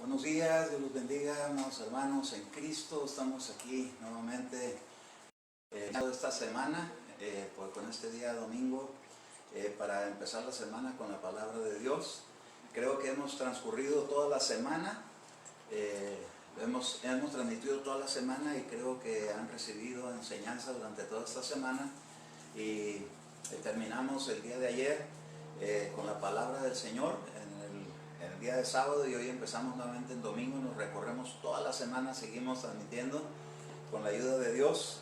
Buenos días, Dios los bendiga, amados hermanos en Cristo. Estamos aquí nuevamente esta semana, pues con este día domingo, para empezar la semana con la palabra de Dios. Creo que hemos transcurrido toda la semana, hemos transmitido toda la semana y creo que han recibido enseñanza durante toda esta semana. Y terminamos el día de ayer con la palabra del Señor en el día de sábado, y hoy empezamos nuevamente en domingo. Nos recorremos toda la semana, seguimos transmitiendo con la ayuda de Dios.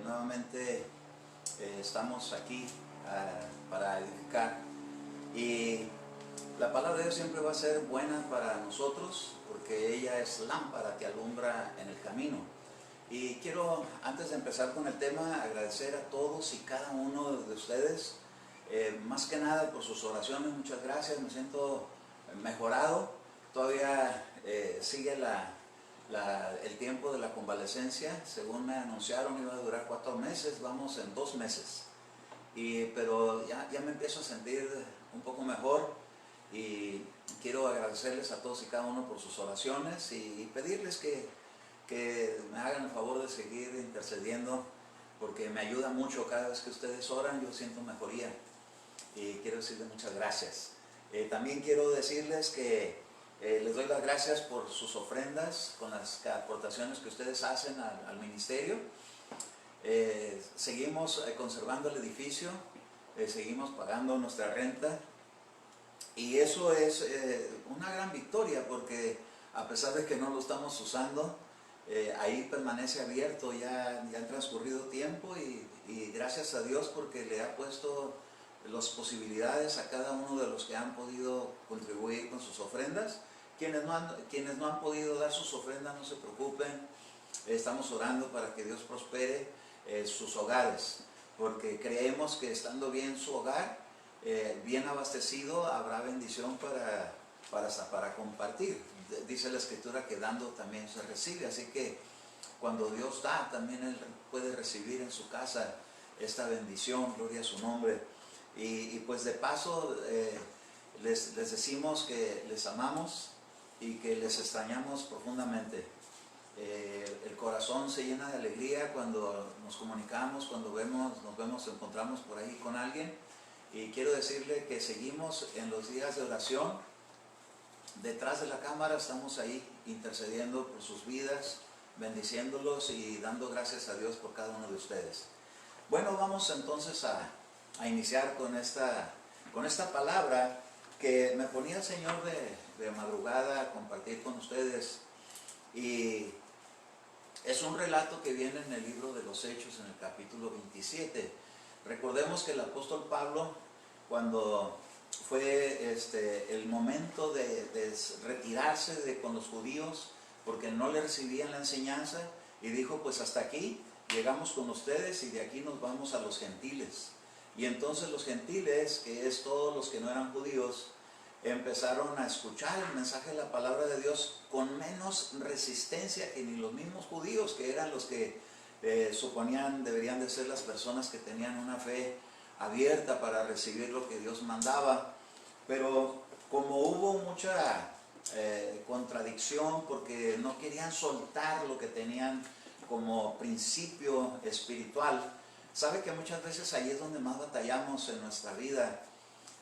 Nuevamente estamos aquí para edificar, y la palabra de Dios siempre va a ser buena para nosotros porque ella es lámpara que alumbra en el camino. Y quiero, antes de empezar con el tema, agradecer a todos y cada uno de ustedes, más que nada por sus oraciones. Muchas gracias, me siento mejorado. Todavía sigue el tiempo de la convalecencia. Según me anunciaron, iba a durar 4 meses, vamos en 2 meses. Pero ya me empiezo a sentir un poco mejor, y quiero agradecerles a todos y cada uno por sus oraciones y pedirles que me hagan el favor de seguir intercediendo, porque me ayuda mucho. Cada vez que ustedes oran yo siento mejoría, y quiero decirles muchas gracias. También quiero decirles que les doy las gracias por sus ofrendas, con las aportaciones que ustedes hacen al ministerio. Seguimos conservando el edificio, seguimos pagando nuestra renta, y eso es una gran victoria, porque a pesar de que no lo estamos usando, ahí permanece abierto. Ya han transcurrido tiempo, y gracias a Dios porque le ha puesto las posibilidades a cada uno de los que han podido contribuir con sus ofrendas. Quienes no han podido dar sus ofrendas, no se preocupen, estamos orando para que Dios prospere sus hogares, porque creemos que estando bien su hogar, bien abastecido, habrá bendición para compartir. Dice la Escritura que dando también se recibe, así que cuando Dios da, también Él puede recibir en su casa esta bendición. Gloria a su nombre. Y pues de paso les decimos que les amamos y que les extrañamos profundamente. El corazón se llena de alegría cuando nos comunicamos, cuando nos encontramos por ahí con alguien. Y quiero decirle que seguimos en los días de oración. Detrás de la cámara estamos ahí intercediendo por sus vidas, bendiciéndolos y dando gracias a Dios por cada uno de ustedes. Bueno, vamos entonces a iniciar con esta palabra que me ponía el Señor de madrugada a compartir con ustedes. Y es un relato que viene en el libro de los Hechos, en el capítulo 27. Recordemos que el apóstol Pablo, cuando fue el momento de retirarse con los judíos, porque no le recibían la enseñanza, y dijo: pues hasta aquí llegamos con ustedes, y de aquí nos vamos a los gentiles. Y entonces los gentiles, que es todos los que no eran judíos, empezaron a escuchar el mensaje de la palabra de Dios con menos resistencia que ni los mismos judíos, que eran los que suponían deberían de ser las personas que tenían una fe abierta para recibir lo que Dios mandaba. Pero como hubo mucha contradicción, porque no querían soltar lo que tenían como principio espiritual. Sabe que muchas veces ahí es donde más batallamos en nuestra vida,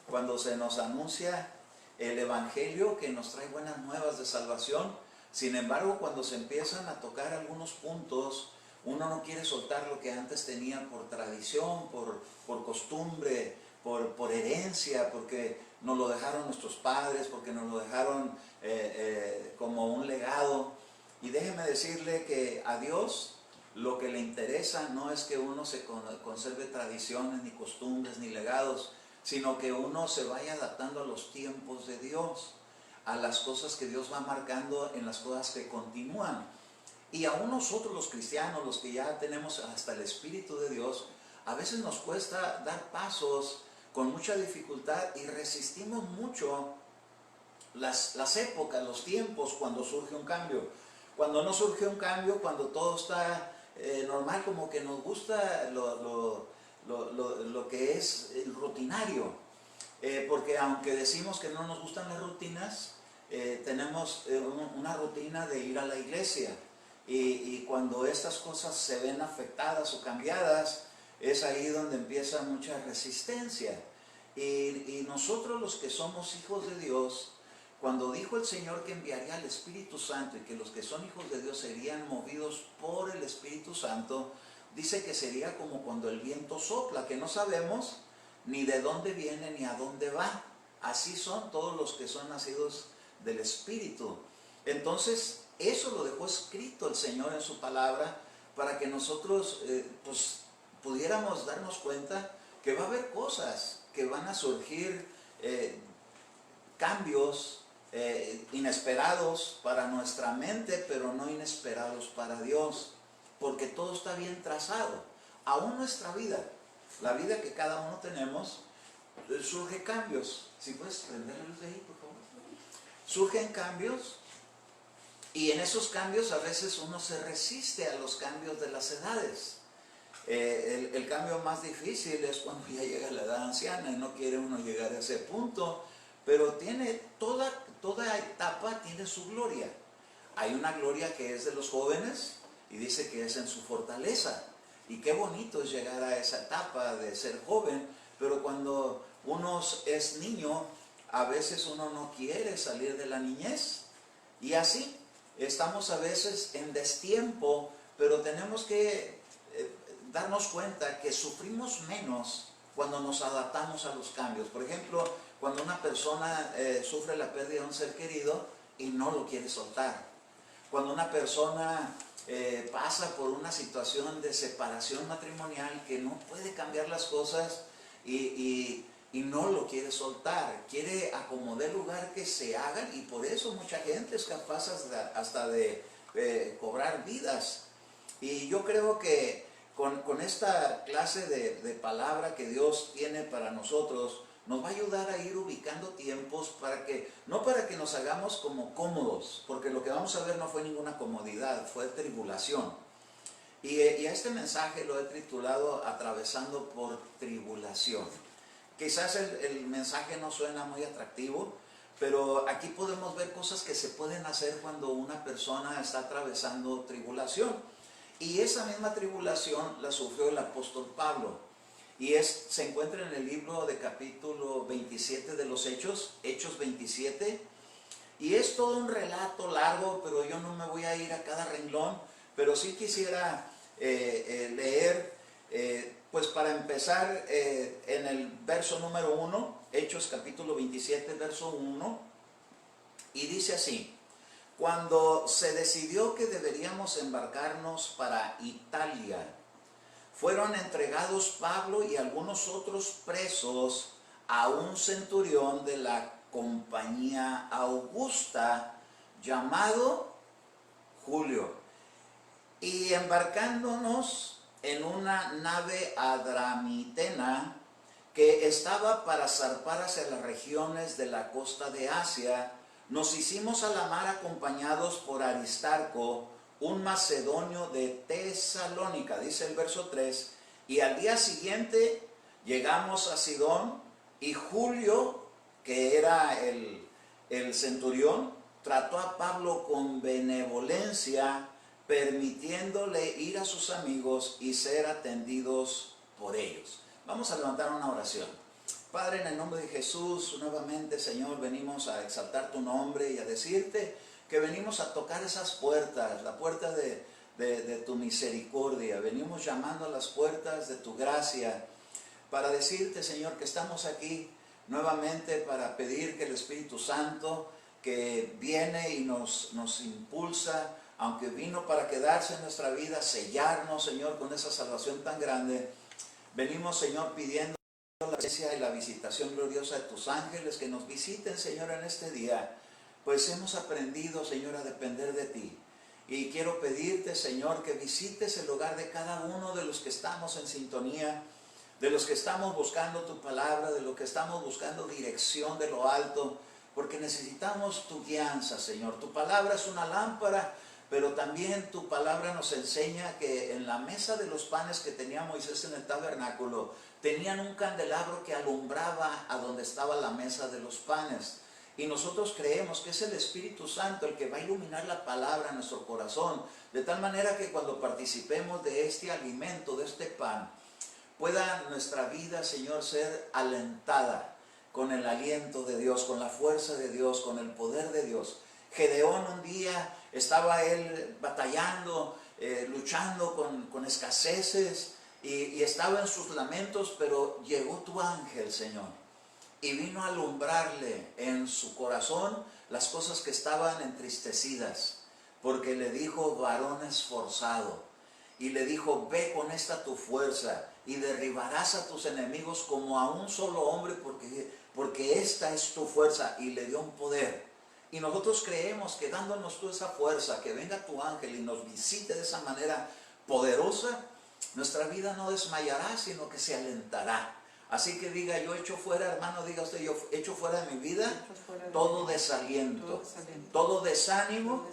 cuando se nos anuncia el evangelio que nos trae buenas nuevas de salvación. Sin embargo, cuando se empiezan a tocar algunos puntos, uno no quiere soltar lo que antes tenía por tradición, por costumbre, por herencia, porque nos lo dejaron nuestros padres, porque nos lo dejaron como un legado. Y déjeme decirle que a Dios lo que le interesa no es que uno se conserve tradiciones, ni costumbres, ni legados, sino que uno se vaya adaptando a los tiempos de Dios, a las cosas que Dios va marcando, en las cosas que continúan. Y aún nosotros los cristianos, los que ya tenemos hasta el Espíritu de Dios, a veces nos cuesta dar pasos con mucha dificultad, y resistimos mucho las épocas, los tiempos, cuando surge un cambio. Cuando no surge un cambio, cuando todo está normal, como que nos gusta lo que es el rutinario. Porque aunque decimos que no nos gustan las rutinas, tenemos una rutina de ir a la iglesia y cuando estas cosas se ven afectadas o cambiadas, es ahí donde empieza mucha resistencia. Y nosotros los que somos hijos de Dios, cuando dijo el Señor que enviaría al Espíritu Santo y que los que son hijos de Dios serían movidos por el Espíritu Santo, dice que sería como cuando el viento sopla, que no sabemos ni de dónde viene ni a dónde va. Así son todos los que son nacidos del Espíritu. Entonces, eso lo dejó escrito el Señor en su palabra para que nosotros pues pudiéramos darnos cuenta que va a haber cosas que van a surgir, cambios inesperados para nuestra mente, pero no inesperados para Dios, porque todo está bien trazado. Aún nuestra vida, la vida que cada uno tenemos, surge cambios. Si puedes prender la luz de ahí, por favor. Surgen cambios y en esos cambios a veces uno se resiste a los cambios de las edades. El cambio más difícil es cuando ya llega la edad anciana y no quiere uno llegar a ese punto, pero tiene toda etapa tiene su gloria. Hay una gloria que es de los jóvenes y dice que es en su fortaleza. Y qué bonito es llegar a esa etapa de ser joven, pero cuando uno es niño, a veces uno no quiere salir de la niñez. Y así, estamos a veces en destiempo, pero tenemos que darnos cuenta que sufrimos menos cuando nos adaptamos a los cambios. Por ejemplo, cuando una persona sufre la pérdida de un ser querido y no lo quiere soltar. Cuando una persona pasa por una situación de separación matrimonial que no puede cambiar las cosas y no lo quiere soltar, quiere acomodar el lugar que se hagan, y por eso mucha gente es capaz hasta de cobrar vidas. Y yo creo que con esta clase de palabra que Dios tiene para nosotros, nos va a ayudar a ir ubicando tiempos no para que nos hagamos como cómodos, porque lo que vamos a ver no fue ninguna comodidad, fue tribulación. Y a este mensaje lo he titulado Atravesando por Tribulación. Quizás el mensaje no suena muy atractivo, pero aquí podemos ver cosas que se pueden hacer cuando una persona está atravesando tribulación. Y esa misma tribulación la sufrió el apóstol Pablo. Y se encuentra en el libro de capítulo 27 de los Hechos, Hechos 27. Y es todo un relato largo, pero yo no me voy a ir a cada renglón, pero sí quisiera leer, pues para empezar, en el verso número 1, Hechos capítulo 27, verso 1, y dice así: cuando se decidió que deberíamos embarcarnos para Italia, fueron entregados Pablo y algunos otros presos a un centurión de la compañía Augusta llamado Julio, y embarcándonos en una nave adramitena que estaba para zarpar hacia las regiones de la costa de Asia, nos hicimos a la mar acompañados por Aristarco, un macedonio de Tesalónica, dice el verso 3, y al día siguiente llegamos a Sidón, y Julio, que era el centurión, trató a Pablo con benevolencia, permitiéndole ir a sus amigos y ser atendidos por ellos. Vamos a levantar una oración. Padre, en el nombre de Jesús, nuevamente, Señor, venimos a exaltar tu nombre y a decirte que venimos a tocar esas puertas, la puerta de tu misericordia. Venimos llamando a las puertas de tu gracia para decirte, Señor, que estamos aquí nuevamente para pedir que el Espíritu Santo, que viene y nos impulsa, aunque vino para quedarse en nuestra vida, sellarnos, Señor, con esa salvación tan grande. Venimos, Señor, pidiendo la presencia y la visitación gloriosa de tus ángeles que nos visiten, Señor, en este día. Pues hemos aprendido, Señor, a depender de ti. Y quiero pedirte, Señor, que visites el hogar de cada uno de los que estamos en sintonía, de los que estamos buscando tu palabra, de los que estamos buscando dirección de lo alto, porque necesitamos tu guianza, Señor. Tu palabra es una lámpara, pero también tu palabra nos enseña que en la mesa de los panes que tenía Moisés en el tabernáculo, tenían un candelabro que alumbraba a donde estaba la mesa de los panes. Y nosotros creemos que es el Espíritu Santo el que va a iluminar la palabra en nuestro corazón, de tal manera que cuando participemos de este alimento, de este pan, pueda nuestra vida, Señor, ser alentada con el aliento de Dios, con la fuerza de Dios, con el poder de Dios. Gedeón un día estaba él batallando, luchando con escaseces y estaba en sus lamentos, pero llegó tu ángel, Señor, y vino a alumbrarle en su corazón las cosas que estaban entristecidas, porque le dijo: varón esforzado, y le dijo: ve con esta tu fuerza y derribarás a tus enemigos como a un solo hombre, porque esta es tu fuerza, y le dio un poder. Y nosotros creemos que dándonos tú esa fuerza, que venga tu ángel y nos visite de esa manera poderosa, nuestra vida no desmayará, sino que se alentará. Así que diga: yo echo fuera, hermano, diga usted: yo echo fuera de mi vida todo desaliento, todo desánimo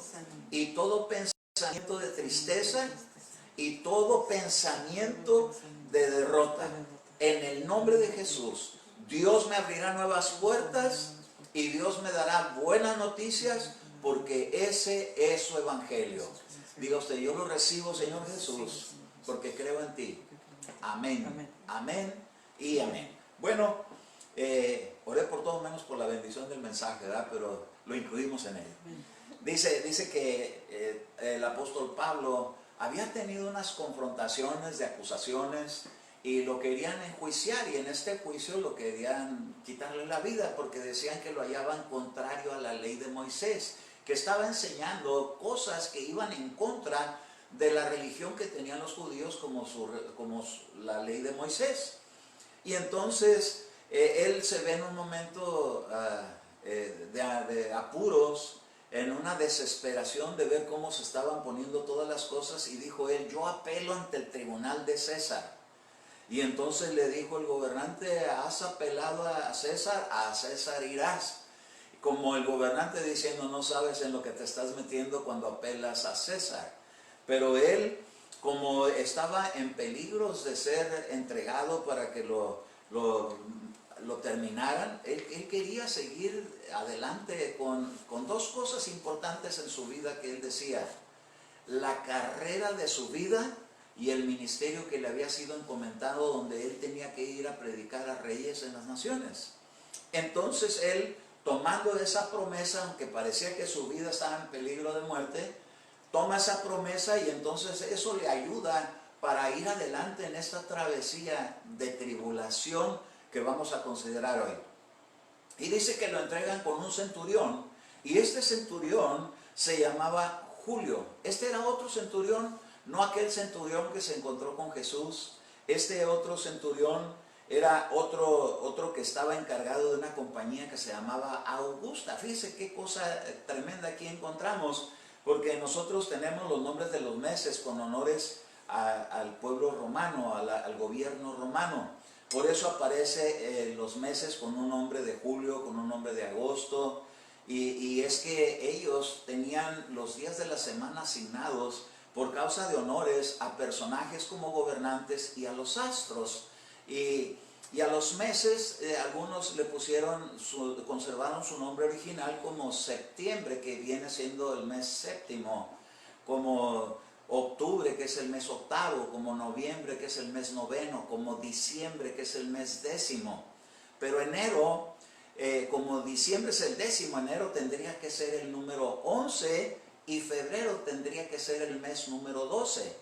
y todo pensamiento de tristeza y todo pensamiento de derrota. En el nombre de Jesús, Dios me abrirá nuevas puertas y Dios me dará buenas noticias, porque ese es su evangelio. Diga usted: yo lo recibo, Señor Jesús, porque creo en ti. Amén, amén y amén. Bueno, oré por todo menos por la bendición del mensaje, ¿verdad? Pero lo incluimos en él. Dice que el apóstol Pablo había tenido unas confrontaciones de acusaciones y lo querían enjuiciar, y en este juicio lo querían quitarle la vida porque decían que lo hallaban contrario a la ley de Moisés, que estaba enseñando cosas que iban en contra de la religión que tenían los judíos como la ley de Moisés. Y entonces él se ve en un momento de apuros, en una desesperación de ver cómo se estaban poniendo todas las cosas, y dijo él: yo apelo ante el tribunal de César. Y entonces le dijo el gobernante: ¿has apelado a César irás? Como el gobernante diciendo: no sabes en lo que te estás metiendo cuando apelas a César. Pero él, como estaba en peligros de ser entregado para que lo terminaran, él quería seguir adelante con dos cosas importantes en su vida que él decía: la carrera de su vida y el ministerio que le había sido encomendado, donde él tenía que ir a predicar a reyes en las naciones. Entonces él, tomando esa promesa, aunque parecía que su vida estaba en peligro de muerte, toma esa promesa, y entonces eso le ayuda para ir adelante en esta travesía de tribulación que vamos a considerar hoy. Y dice que lo entregan con un centurión, y este centurión se llamaba Julio. Este era otro centurión, no aquel centurión que se encontró con Jesús. Este otro centurión era otro que estaba encargado de una compañía que se llamaba Augusta. Fíjese qué cosa tremenda aquí encontramos, porque nosotros tenemos los nombres de los meses con honores al pueblo romano, al gobierno romano. Por eso aparece los meses con un nombre de julio, con un nombre de agosto, y es que ellos tenían los días de la semana asignados por causa de honores a personajes como gobernantes y a los astros. Y a los meses, algunos le conservaron su nombre original como septiembre, que viene siendo el mes séptimo, como octubre, que es el mes octavo, como noviembre, que es el mes noveno, como diciembre, que es el mes décimo. Pero enero, como diciembre es el décimo, enero tendría que ser el número 11, y febrero tendría que ser el mes número 12.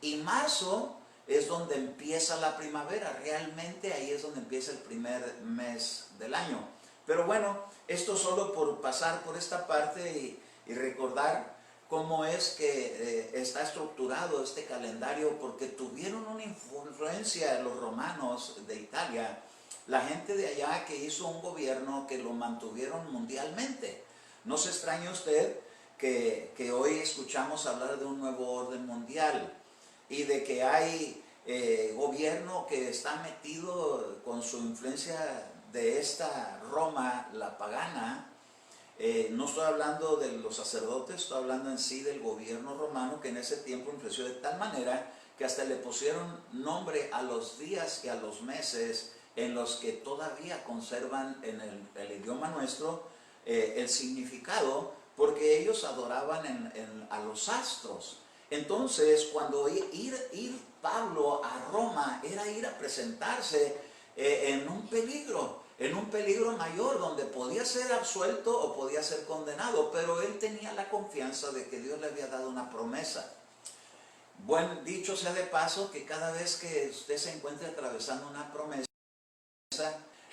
Y marzo es donde empieza la primavera, realmente ahí es donde empieza el primer mes del año. Pero bueno, esto solo por pasar por esta parte y recordar cómo es que está estructurado este calendario, porque tuvieron una influencia los romanos de Italia, la gente de allá, que hizo un gobierno que lo mantuvieron mundialmente. No se extrañe usted que hoy escuchamos hablar de un nuevo orden mundial, y de que hay gobierno que está metido con su influencia de esta Roma, la pagana. No estoy hablando de los sacerdotes, estoy hablando en sí del gobierno romano, que en ese tiempo influenció de tal manera que hasta le pusieron nombre a los días y a los meses en los que todavía conservan en el idioma nuestro el significado, porque ellos adoraban a los astros. Entonces, cuando ir Pablo a Roma era ir a presentarse en un peligro mayor, donde podía ser absuelto o podía ser condenado, pero él tenía la confianza de que Dios le había dado una promesa. Buen dicho sea de paso, que cada vez que usted se encuentre atravesando una promesa,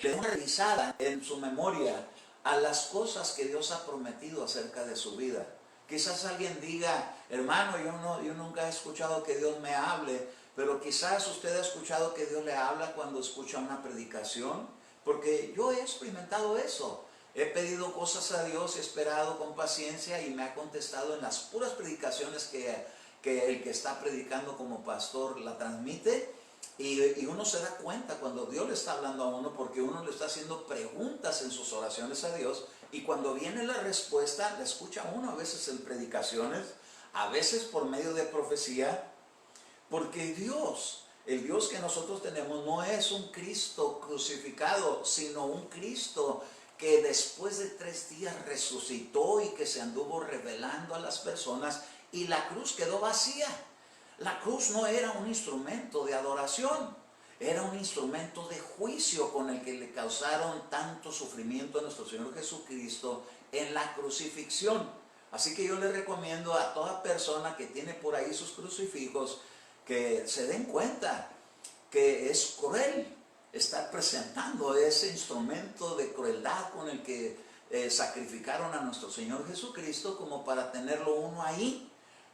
le dé una revisada en su memoria a las cosas que Dios ha prometido acerca de su vida. Quizás alguien diga, hermano, yo nunca he escuchado que Dios me hable, pero quizás usted ha escuchado que Dios le habla cuando escucha una predicación, porque yo he experimentado eso. He pedido cosas a Dios, he esperado con paciencia y me ha contestado en las puras predicaciones que el que está predicando como pastor la transmite. Y uno se da cuenta cuando Dios le está hablando a uno, porque uno le está haciendo preguntas en sus oraciones a Dios, y cuando viene la respuesta la escucha uno a veces en predicaciones, a veces por medio de profecía, porque Dios, el Dios que nosotros tenemos, no es un Cristo crucificado, sino un Cristo que después de 3 días resucitó y que se anduvo revelando a las personas, y la cruz quedó vacía. La cruz no era un instrumento de adoración, era un instrumento de juicio con el que le causaron tanto sufrimiento a nuestro Señor Jesucristo en la crucifixión. Así que yo le recomiendo a toda persona que tiene por ahí sus crucifijos que se den cuenta que es cruel estar presentando ese instrumento de crueldad con el que sacrificaron a nuestro Señor Jesucristo, como para tenerlo uno ahí.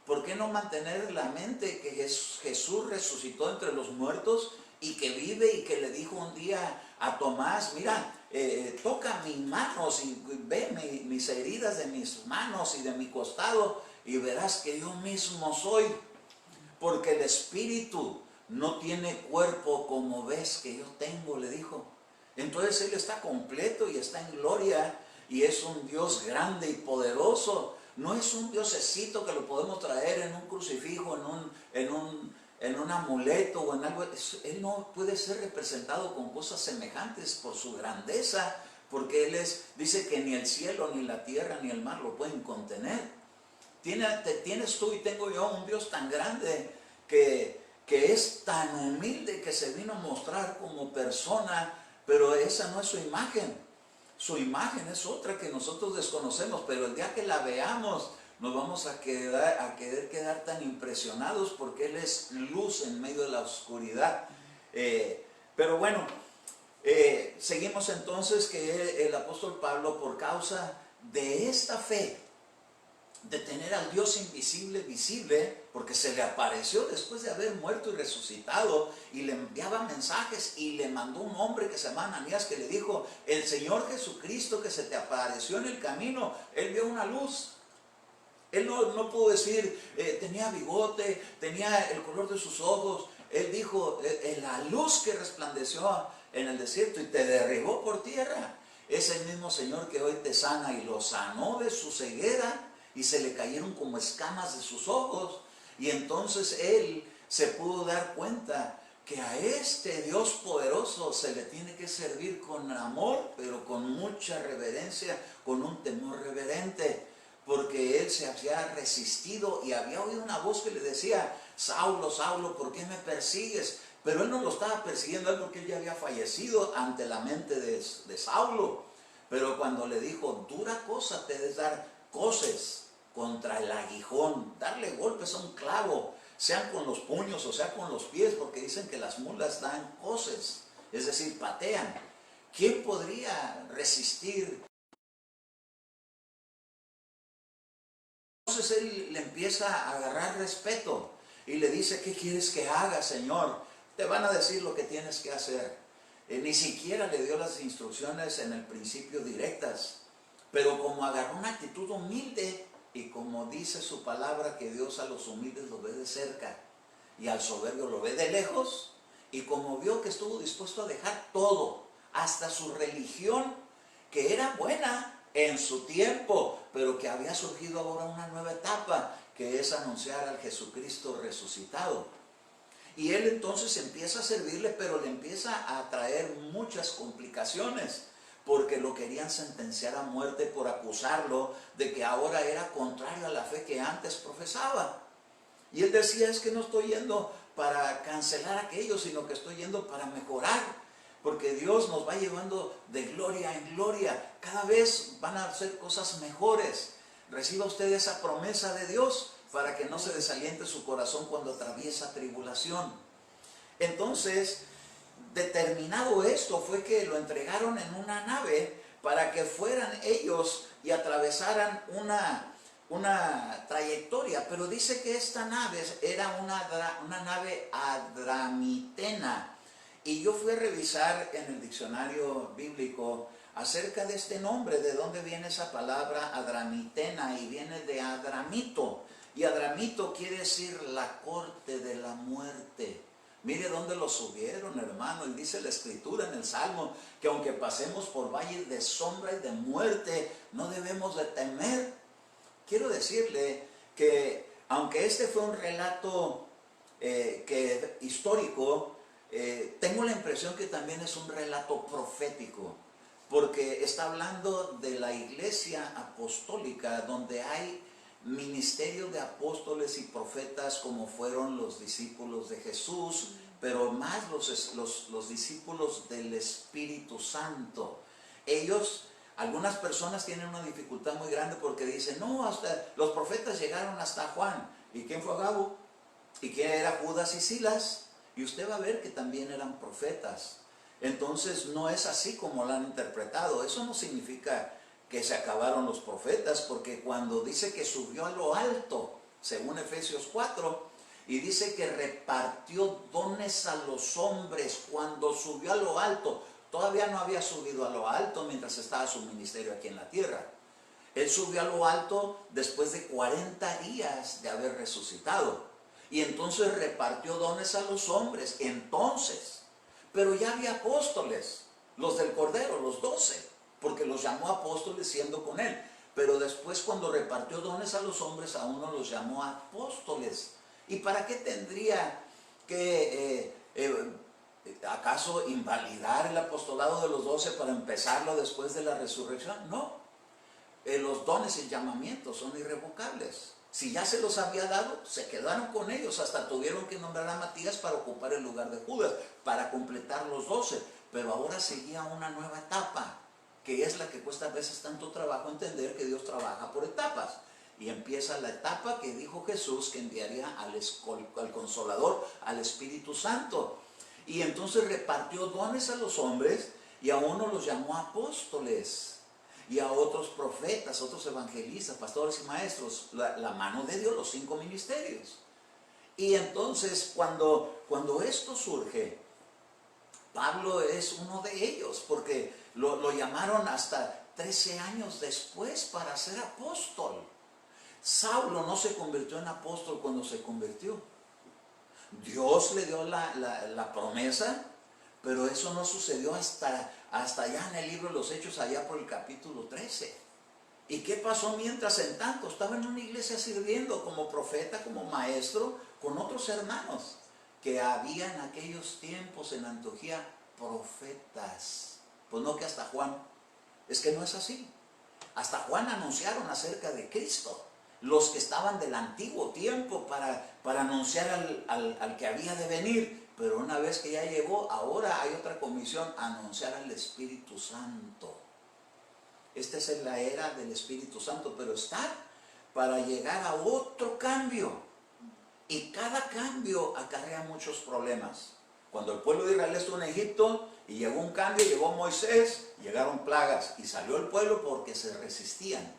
¿Por qué no mantener la mente que Jesús resucitó entre los muertos y que vive, y que le dijo un día a Tomás, mira, toca mis manos y ve mis heridas de mis manos y de mi costado, y verás que yo mismo soy, porque el Espíritu no tiene cuerpo como ves que yo tengo, le dijo. Entonces Él está completo y está en gloria, y es un Dios grande y poderoso. No es un diosecito que lo podemos traer en un crucifijo, en un amuleto o en algo. Él no puede ser representado con cosas semejantes por su grandeza, porque Él dice que ni el cielo, ni la tierra, ni el mar lo pueden contener. Tienes tú y tengo yo un Dios tan grande que es tan humilde, que se vino a mostrar como persona, pero esa no es su imagen. Su imagen es otra que nosotros desconocemos, pero el día que la veamos nos vamos a querer quedar tan impresionados, porque Él es luz en medio de la oscuridad. Pero bueno, seguimos entonces, que el apóstol Pablo, por causa de esta fe, de tener al Dios invisible visible, porque se le apareció después de haber muerto y resucitado, y le enviaba mensajes, y le mandó un hombre que se llama Ananías, que le dijo, el Señor Jesucristo que se te apareció en el camino, Él vio una luz. Él no pudo decir, tenía bigote, tenía el color de sus ojos. Él dijo, la luz que resplandeció en el desierto y te derribó por tierra, es el mismo Señor que hoy te sana, y lo sanó de su ceguera, y se le cayeron como escamas de sus ojos. Y entonces él se pudo dar cuenta que a este Dios poderoso se le tiene que servir con amor, pero con mucha reverencia, con un temor reverente, porque él se había resistido y había oído una voz que le decía, Saulo, Saulo, ¿por qué me persigues? Pero él no lo estaba persiguiendo a él, porque él ya había fallecido ante la mente de Saulo. Pero cuando le dijo, dura cosa te es dar coces contra el aguijón, darle golpes a un clavo, sean con los puños o sea con los pies, porque dicen que las mulas dan coces, es decir, patean. ¿Quién podría resistir? Entonces él le empieza a agarrar respeto y le dice, ¿qué quieres que haga, Señor? Te van a decir lo que tienes que hacer. Ni siquiera le dio las instrucciones en el principio directas, pero como agarró una actitud humilde, y como dice su palabra, que Dios a los humildes lo ve de cerca y al soberbio lo ve de lejos, y como vio que estuvo dispuesto a dejar todo, hasta su religión, que era buena en su tiempo, pero que había surgido ahora una nueva etapa, que es anunciar al Jesucristo resucitado. Y él entonces empieza a servirle, pero le empieza a traer muchas complicaciones, porque lo querían sentenciar a muerte por acusarlo de que ahora era contrario a la fe que antes profesaba. Y él decía, es que no estoy yendo para cancelar aquello, sino que estoy yendo para mejorar, porque Dios nos va llevando de gloria en gloria. Cada vez van a hacer cosas mejores. Reciba usted esa promesa de Dios para que no se desaliente su corazón cuando atraviesa tribulación. Entonces, determinado esto, fue que lo entregaron en una nave para que fueran ellos y atravesaran una trayectoria. Pero dice que esta nave era una nave adramitena. Y yo fui a revisar en el diccionario bíblico acerca de este nombre, de dónde viene esa palabra adramitena, y viene de Adramito. Y Adramito quiere decir la corte de la muerte. Mire dónde lo subieron, hermano. Y dice la Escritura en el Salmo que aunque pasemos por valles de sombra y de muerte, no debemos de temer. Quiero decirle que aunque este fue un relato histórico, tengo la impresión que también es un relato profético, porque está hablando de la iglesia apostólica, donde hay ministerio de apóstoles y profetas como fueron los discípulos de Jesús, pero más los discípulos del Espíritu Santo. Algunas personas tienen una dificultad muy grande porque dicen, no, hasta los profetas llegaron hasta Juan. ¿Y quién fue Agabo? ¿Y quién era Judas y Silas? Y usted va a ver que también eran profetas. Entonces no es así como lo han interpretado. Eso no significa que se acabaron los profetas, porque cuando dice que subió a lo alto, según Efesios 4, y dice que repartió dones a los hombres, cuando subió a lo alto, todavía no había subido a lo alto mientras estaba su ministerio aquí en la tierra. Él subió a lo alto después de 40 días de haber resucitado. Y entonces repartió dones a los hombres, pero ya había apóstoles, los del Cordero, los 12, porque los llamó apóstoles siendo con él. Pero después, cuando repartió dones a los hombres, a uno los llamó apóstoles. ¿Y para qué tendría que, acaso, invalidar el apostolado de los 12 para empezarlo después de la resurrección? No, los dones y llamamientos son irrevocables. Si ya se los había dado, se quedaron con ellos, hasta tuvieron que nombrar a Matías para ocupar el lugar de Judas, para completar los 12. Pero ahora seguía una nueva etapa, que es la que cuesta a veces tanto trabajo entender, que Dios trabaja por etapas. Y empieza la etapa que dijo Jesús, que enviaría al Consolador, al Espíritu Santo. Y entonces repartió dones a los hombres, y a unos los llamó apóstoles, y a otros profetas, otros evangelistas, pastores y maestros, la mano de Dios, los 5 ministerios. Y entonces cuando esto surge, Pablo es uno de ellos, porque lo llamaron hasta 13 años después para ser apóstol. Saulo no se convirtió en apóstol cuando se convirtió. Dios le dio la promesa, pero eso no sucedió hasta allá en el libro de los Hechos, allá por el capítulo 13. ¿Y qué pasó mientras en tanto? Estaba en una iglesia sirviendo como profeta, como maestro, con otros hermanos que había en aquellos tiempos en Antioquía profetas. Pues no que hasta Juan. Es que no es así. Hasta Juan anunciaron acerca de Cristo. Los que estaban del antiguo tiempo para anunciar al que había de venir. Pero una vez que ya llegó, ahora hay otra comisión, anunciar al Espíritu Santo. Esta es la era del Espíritu Santo, pero está para llegar a otro cambio. Y cada cambio acarrea muchos problemas. Cuando el pueblo de Israel estuvo en Egipto y llegó un cambio, llegó Moisés, llegaron plagas y salió el pueblo porque se resistían.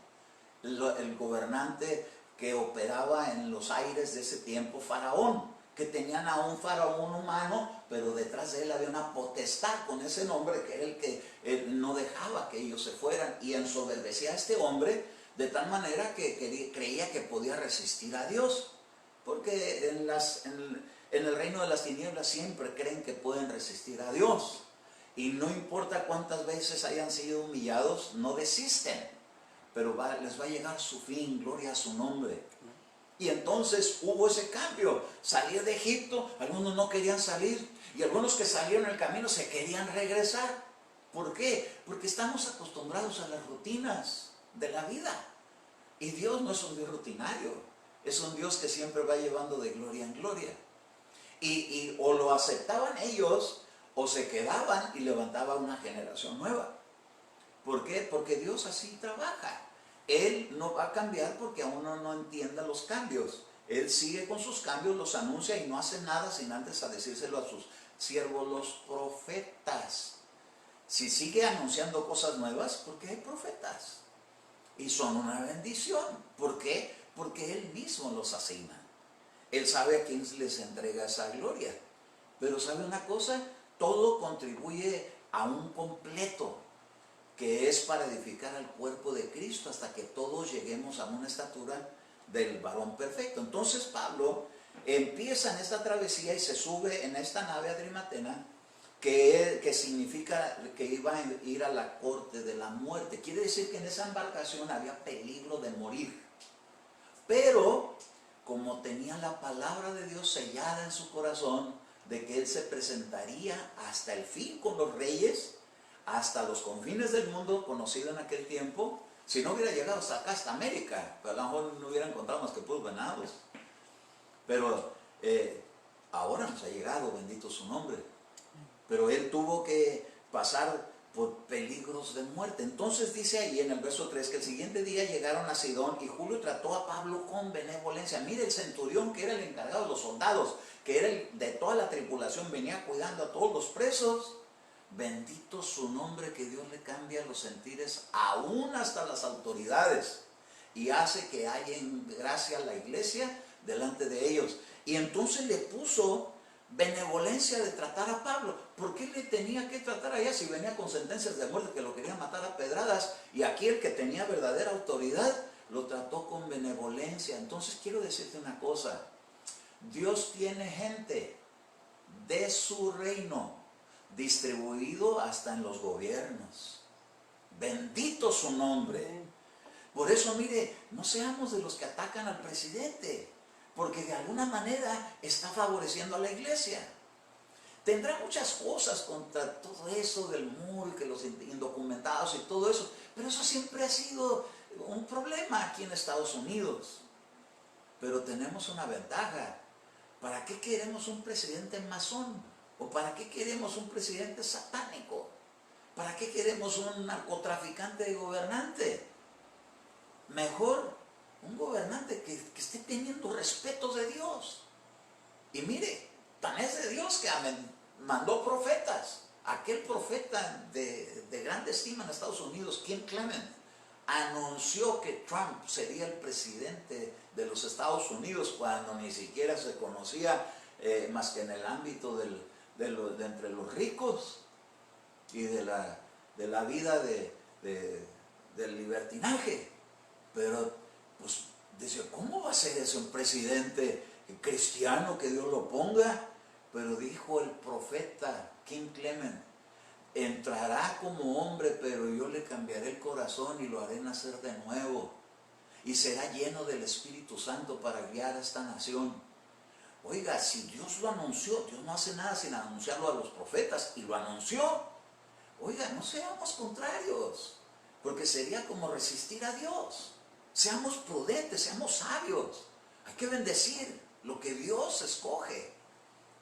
El gobernante que operaba en los aires de ese tiempo, Faraón, que tenían a un faraón humano, pero detrás de él había una potestad con ese nombre, que era el que no dejaba que ellos se fueran, y ensoberbecía a este hombre de tal manera que creía que podía resistir a Dios, porque en el reino de las tinieblas siempre creen que pueden resistir a Dios, y no importa cuántas veces hayan sido humillados, no desisten, pero les va a llegar su fin, gloria a su nombre. Y entonces hubo ese cambio, salir de Egipto, algunos no querían salir, y algunos que salieron en el camino se querían regresar. ¿Por qué? Porque estamos acostumbrados a las rutinas de la vida. Y Dios no es un Dios rutinario, es un Dios que siempre va llevando de gloria en gloria. Y o lo aceptaban ellos, o se quedaban y levantaba una generación nueva. ¿Por qué? Porque Dios así trabaja. Él no va a cambiar porque aún no entienda los cambios. Él sigue con sus cambios, los anuncia y no hace nada sin antes a decírselo a sus siervos los profetas. Si sigue anunciando cosas nuevas, porque hay profetas. Y son una bendición. ¿Por qué? Porque Él mismo los asigna. Él sabe a quién les entrega esa gloria. Pero ¿sabe una cosa? Todo contribuye a un completo, que es para edificar al cuerpo de Cristo hasta que todos lleguemos a una estatura del varón perfecto. Entonces Pablo empieza en esta travesía y se sube en esta nave adrimatena, que significa que iba a ir a la corte de la muerte. Quiere decir que en esa embarcación había peligro de morir. Pero como tenía la palabra de Dios sellada en su corazón, de que él se presentaría hasta el fin con los reyes, hasta los confines del mundo conocido en aquel tiempo, si no hubiera llegado hasta acá, hasta América, pues a lo mejor no hubiera encontrado más que puros venados. Pero ahora nos ha llegado, bendito su nombre. Pero él tuvo que pasar por peligros de muerte. Entonces dice ahí en el verso 3 que el siguiente día llegaron a Sidón y Julio trató a Pablo con benevolencia. Mire, el centurión, que era el encargado de los soldados, que era el de toda la tripulación, venía cuidando a todos los presos. Bendito su nombre, que Dios le cambia los sentires aún hasta las autoridades y hace que haya en gracia a la iglesia delante de ellos. Y entonces le puso benevolencia de tratar a Pablo. ¿Por qué le tenía que tratar allá si venía con sentencias de muerte que lo querían matar a pedradas? Y aquí el que tenía verdadera autoridad lo trató con benevolencia. Entonces quiero decirte una cosa: Dios tiene gente de su reino distribuido hasta en los gobiernos. Bendito su nombre. Por eso, mire, no seamos de los que atacan al presidente, porque de alguna manera está favoreciendo a la iglesia. Tendrá muchas cosas contra todo eso del muro y que los indocumentados y todo eso, pero eso siempre ha sido un problema aquí en Estados Unidos. Pero tenemos una ventaja. ¿Para qué queremos un presidente masón? ¿O para qué queremos un presidente satánico? ¿Para qué queremos un narcotraficante de gobernante? Mejor un gobernante que esté teniendo respeto de Dios. Y mire, tan es de Dios que mandó profetas. Aquel profeta de grande estima en Estados Unidos, Kim Clement, anunció que Trump sería el presidente de los Estados Unidos cuando ni siquiera se conocía más que en el ámbito de entre los ricos y de la vida del libertinaje. Pero pues dice, ¿cómo va a ser ese un presidente cristiano que Dios lo ponga? Pero dijo el profeta Kim Clement, entrará como hombre, pero yo le cambiaré el corazón y lo haré nacer de nuevo, y será lleno del Espíritu Santo para guiar a esta nación. Oiga, si Dios lo anunció, Dios no hace nada sin anunciarlo a los profetas, y lo anunció. Oiga, no seamos contrarios, porque sería como resistir a Dios. Seamos prudentes, seamos sabios. Hay que bendecir lo que Dios escoge.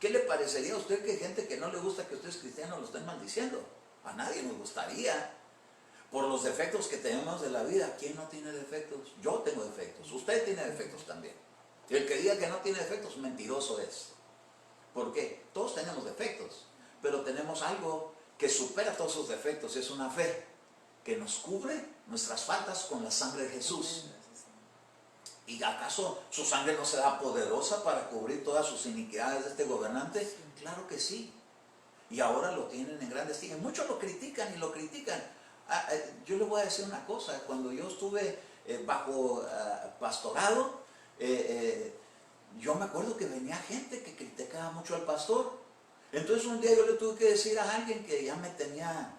¿Qué le parecería a usted que gente que no le gusta que usted es cristiano lo estén maldiciendo? A nadie nos gustaría. Por los defectos que tenemos de la vida. ¿Quién no tiene defectos? Yo tengo defectos. Usted tiene defectos también. Y el que diga que no tiene defectos, mentiroso es. ¿Por qué? Todos tenemos defectos, pero tenemos algo que supera todos esos defectos. Es una fe que nos cubre nuestras faltas con la sangre de Jesús. ¿Y acaso su sangre no será poderosa para cubrir todas sus iniquidades de este gobernante? Claro que sí. Y ahora lo tienen en grande estima. Muchos lo critican y lo critican. Yo le voy a decir una cosa. Cuando yo estuve bajo pastorado, yo me acuerdo que venía gente que criticaba mucho al pastor. Entonces un día yo le tuve que decir a alguien que ya me tenía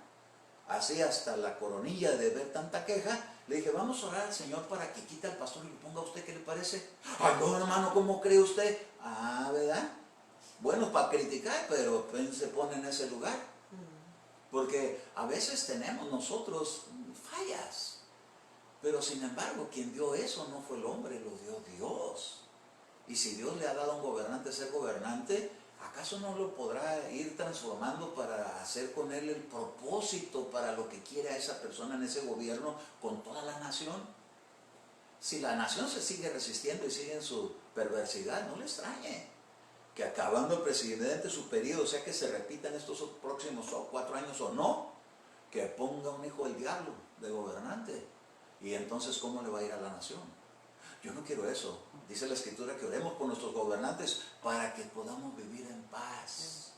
así hasta la coronilla de ver tanta queja, le dije, vamos a orar al Señor para que quite al pastor y le ponga a usted, ¿qué le parece? Ay, no, hermano, ¿cómo cree usted? Ah, ¿verdad? Bueno, para criticar, pero se pone en ese lugar. Porque a veces tenemos nosotros fallas, pero sin embargo quien dio eso no fue el hombre, lo dio Dios. Y si Dios le ha dado a un gobernante ser gobernante, ¿acaso no lo podrá ir transformando para hacer con él el propósito para lo que quiere a esa persona en ese gobierno con toda la nación? Si la nación se sigue resistiendo y sigue en su perversidad, no le extrañe que acabando el presidente su periodo, o sea que se repitan estos próximos 4 años o no, que ponga un hijo del diablo de gobernante. Y entonces, ¿cómo le va a ir a la nación? Yo no quiero eso. Dice la Escritura que oremos por nuestros gobernantes para que podamos vivir en paz.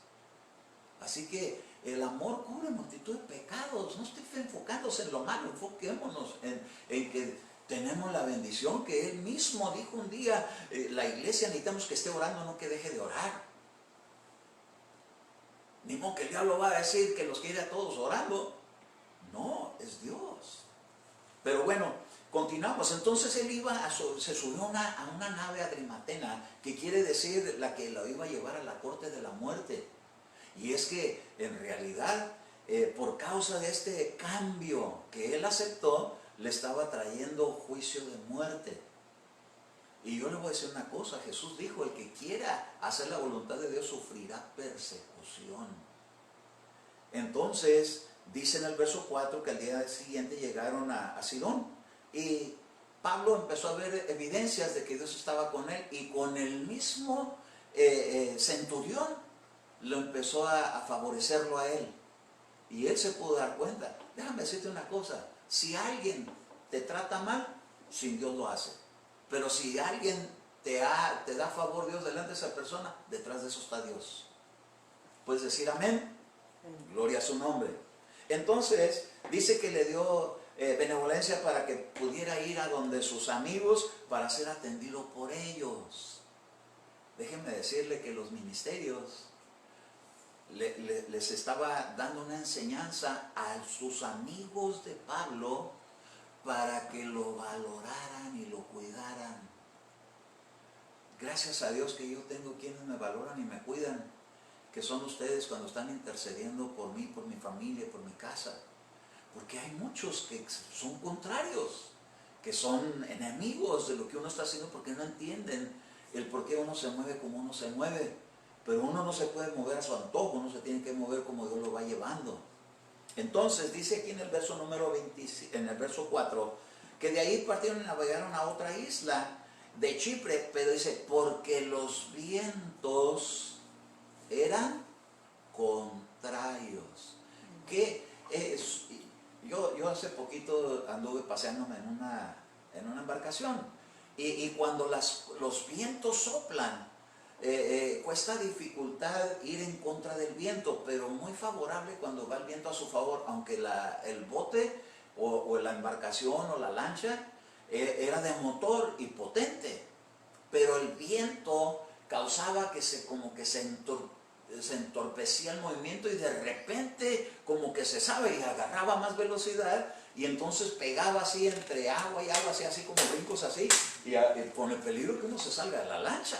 Así que el amor cubre multitud de pecados. No esté enfocándose en lo malo, enfoquémonos en que tenemos la bendición que Él mismo dijo un día, la iglesia necesitamos que esté orando, no que deje de orar. Ni modo que el diablo va a decir que los quiere a todos orando. No, es Dios. Pero bueno, continuamos. Entonces él se subió a una nave adrimatena, que quiere decir la que lo iba a llevar a la corte de la muerte. Y es que en realidad, por causa de este cambio que él aceptó, le estaba trayendo juicio de muerte. Y yo le voy a decir una cosa, Jesús dijo, el que quiera hacer la voluntad de Dios sufrirá persecución. Entonces, dice en el verso 4 que al día siguiente llegaron a Sidón. Y Pablo empezó a ver evidencias de que Dios estaba con él, y con el mismo centurión lo empezó a favorecerlo a él. Y él se pudo dar cuenta. Déjame decirte una cosa, si alguien te trata mal, sin Dios lo hace. Pero si alguien te da favor Dios delante de esa persona, detrás de eso está Dios. ¿Puedes decir amén? Gloria a su nombre. Entonces, dice que le dio benevolencia para que pudiera ir a donde sus amigos para ser atendido por ellos. Déjenme decirle que los ministerios les estaba dando una enseñanza a sus amigos de Pablo para que lo valoraran y lo cuidaran. Gracias a Dios que yo tengo quienes me valoran y me cuidan, que son ustedes cuando están intercediendo por mí, por mi familia, por mi casa. Porque hay muchos que son contrarios, que son enemigos de lo que uno está haciendo porque no entienden el por qué uno se mueve como uno se mueve. Pero uno no se puede mover a su antojo, uno se tiene que mover como Dios lo va llevando. Entonces dice aquí en el verso número 25, en el verso 4, que de ahí partieron y navegaron a otra isla de Chipre, pero dice, porque los vientos eran contrarios. Que yo hace poquito anduve paseándome en una embarcación, y cuando los vientos soplan, cuesta dificultad ir en contra del viento, pero muy favorable cuando va el viento a su favor, aunque el bote o la embarcación o la lancha era de motor y potente, pero el viento causaba que como que se entorpecía el movimiento, y de repente como que cesaba y agarraba más velocidad, y entonces pegaba así entre agua y agua, así como brincos así, y con el peligro que uno se salga de la lancha.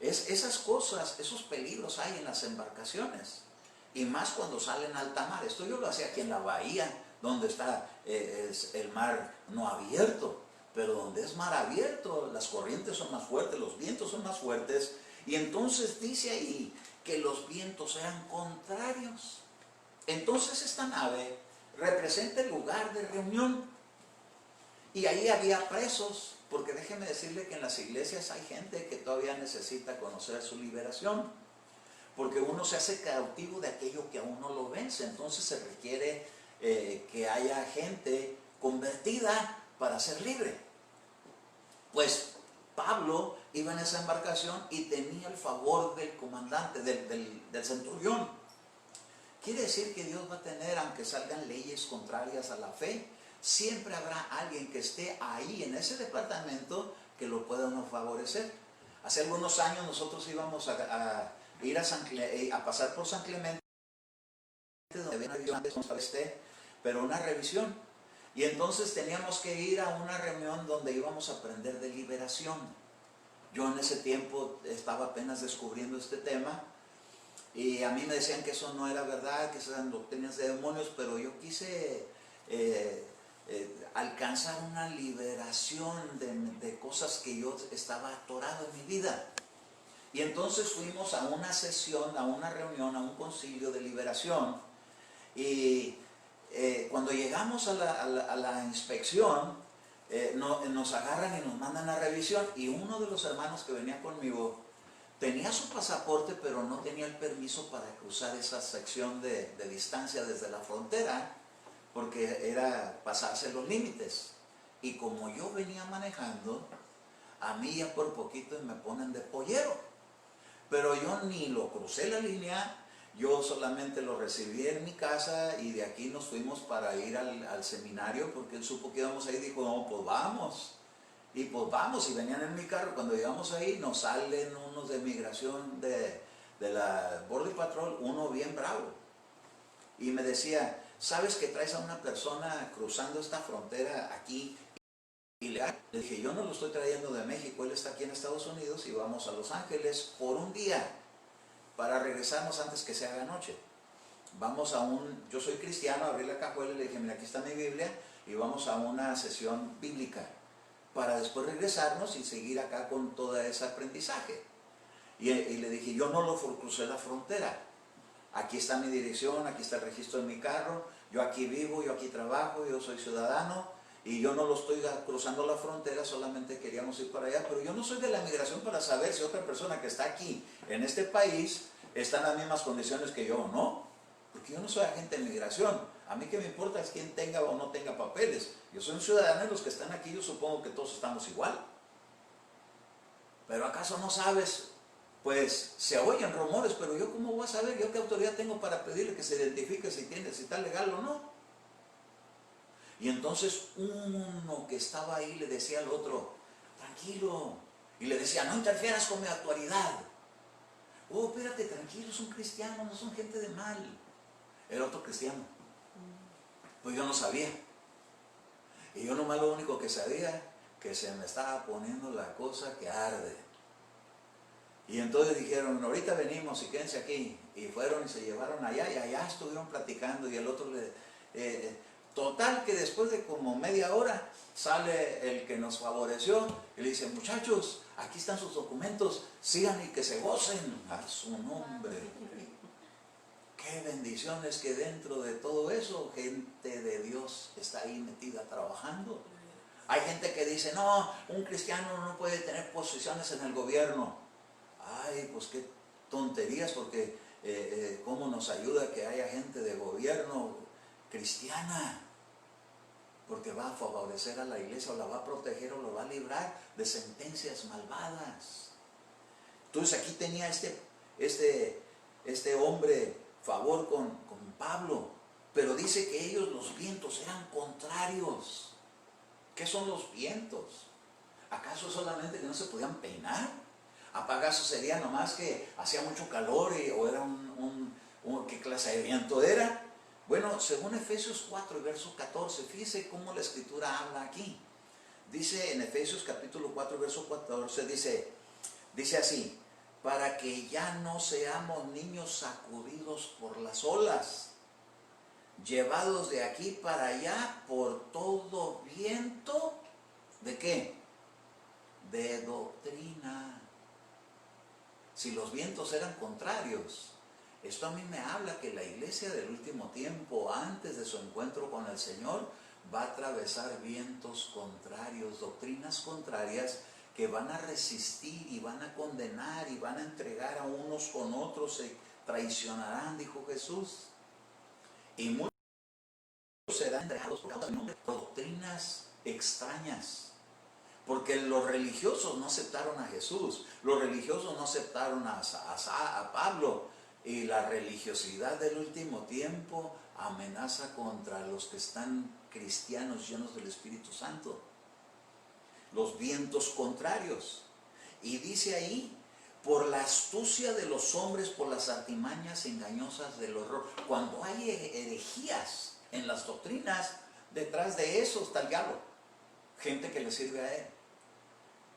Esas cosas, esos peligros hay en las embarcaciones, y más cuando salen a alta mar. Esto yo lo hacía aquí en la bahía, donde está el mar no abierto, pero donde es mar abierto, las corrientes son más fuertes, los vientos son más fuertes, y entonces dice ahí que los vientos eran contrarios. Entonces esta nave representa el lugar de reunión, y ahí había presos, porque déjeme decirle que en las iglesias hay gente que todavía necesita conocer su liberación, porque uno se hace cautivo de aquello que a uno lo vence. Entonces se requiere que haya gente convertida para ser libre. Pues Pablo iba en esa embarcación y tenía el favor del comandante, del centurión. Quiere decir que Dios va a tener, aunque salgan leyes contrarias a la fe, siempre habrá alguien que esté ahí en ese departamento que lo pueda uno favorecer. Hace algunos años nosotros íbamos a ir a pasar por San Clemente, donde había una revisión, pero una revisión. Y entonces teníamos que ir a una reunión donde íbamos a aprender de liberación. Yo en ese tiempo estaba apenas descubriendo este tema, Y a mí me decían que eso no era verdad, que esas eran doctrinas de demonios, pero yo quise alcanzar una liberación de cosas que yo estaba atorado en mi vida. Y entonces fuimos a una sesión, a una reunión, a un concilio de liberación. Y cuando llegamos a la inspección, nos agarran y nos mandan a revisión. Y uno de los hermanos que venía conmigo tenía su pasaporte, pero no tenía el permiso para cruzar esa sección de distancia desde la frontera, porque era pasarse los límites. Y como yo venía manejando, a mí ya por poquito me ponen de pollero. Pero yo ni lo crucé la línea, yo solamente lo recibí en mi casa y de aquí nos fuimos para ir al seminario, porque él supo que íbamos ahí y dijo, no, pues vamos. Y pues vamos, y venían en mi carro. Cuando llegamos ahí nos salen unos de migración de la Border Patrol, uno bien bravo. Y me decía, ¿sabes que traes a una persona cruzando esta frontera aquí ilegal? Le dije, yo no lo estoy trayendo de México, él está aquí en Estados Unidos y vamos a Los Ángeles por un día para regresarnos antes que se haga noche. Vamos a yo soy cristiano, abrí la cajuela y le dije, mira, aquí está mi Biblia, y vamos a una sesión bíblica para después regresarnos y seguir acá con todo ese aprendizaje. Y le dije, yo no lo crucé la frontera. Aquí está mi dirección, aquí está el registro de mi carro, yo aquí vivo, yo aquí trabajo, yo soy ciudadano, y yo no lo estoy cruzando la frontera, solamente queríamos ir para allá, pero yo no soy de la migración para saber si otra persona que está aquí, en este país, está en las mismas condiciones que yo o no, porque yo no soy agente de migración. A mí que me importa es quién tenga o no tenga papeles. Yo soy un ciudadano y los que están aquí yo supongo que todos estamos igual. Pero ¿acaso no sabes? Pues se oyen rumores, pero yo ¿cómo voy a saber? ¿Yo qué autoridad tengo para pedirle que se identifique si está legal o no? Y entonces uno que estaba ahí le decía al otro, tranquilo. Y le decía, no interfieras con mi autoridad. Oh, espérate, tranquilo, son cristianos, no son gente de mal. Era otro cristiano. Pues yo no sabía. Y yo nomás lo único que sabía, que se me estaba poniendo la cosa que arde. Y entonces dijeron, ahorita venimos y quédense aquí. Y fueron y se llevaron allá y allá estuvieron platicando y el otro total que después de como media hora sale el que nos favoreció y le dice, muchachos, aquí están sus documentos, sigan y que se gocen a su nombre. Qué bendición es que dentro de todo eso, gente de Dios está ahí metida trabajando. Hay gente que dice, no, un cristiano no puede tener posiciones en el gobierno. Ay, pues qué tonterías, porque cómo nos ayuda que haya gente de gobierno cristiana, porque va a favorecer a la iglesia, o la va a proteger, o lo va a librar de sentencias malvadas. Entonces aquí tenía este hombre favor con Pablo, pero dice que ellos, los vientos, eran contrarios. ¿Qué son los vientos? ¿Acaso solamente que no se podían peinar? ¿Acaso sería nomás que hacía mucho calor o era qué clase de viento era? Bueno, según Efesios 4, verso 14, fíjese cómo la escritura habla aquí. Dice en Efesios capítulo 4, verso 14, dice así, para que ya no seamos niños sacudidos por las olas, llevados de aquí para allá por todo viento, ¿de qué? De doctrina. Si los vientos eran contrarios, esto a mí me habla que la iglesia del último tiempo, antes de su encuentro con el Señor, va a atravesar vientos contrarios, doctrinas contrarias que van a resistir y van a condenar y van a entregar a unos con otros, se traicionarán, dijo Jesús. Y muchos serán entregados por causa de doctrinas extrañas. Porque los religiosos no aceptaron a Jesús, los religiosos no aceptaron a Pablo, y la religiosidad del último tiempo amenaza contra los que están cristianos llenos del Espíritu Santo. Los vientos contrarios. Y dice ahí, por la astucia de los hombres, por las artimañas engañosas del horror. Cuando hay herejías en las doctrinas, detrás de eso está el diablo. Gente que le sirve a él.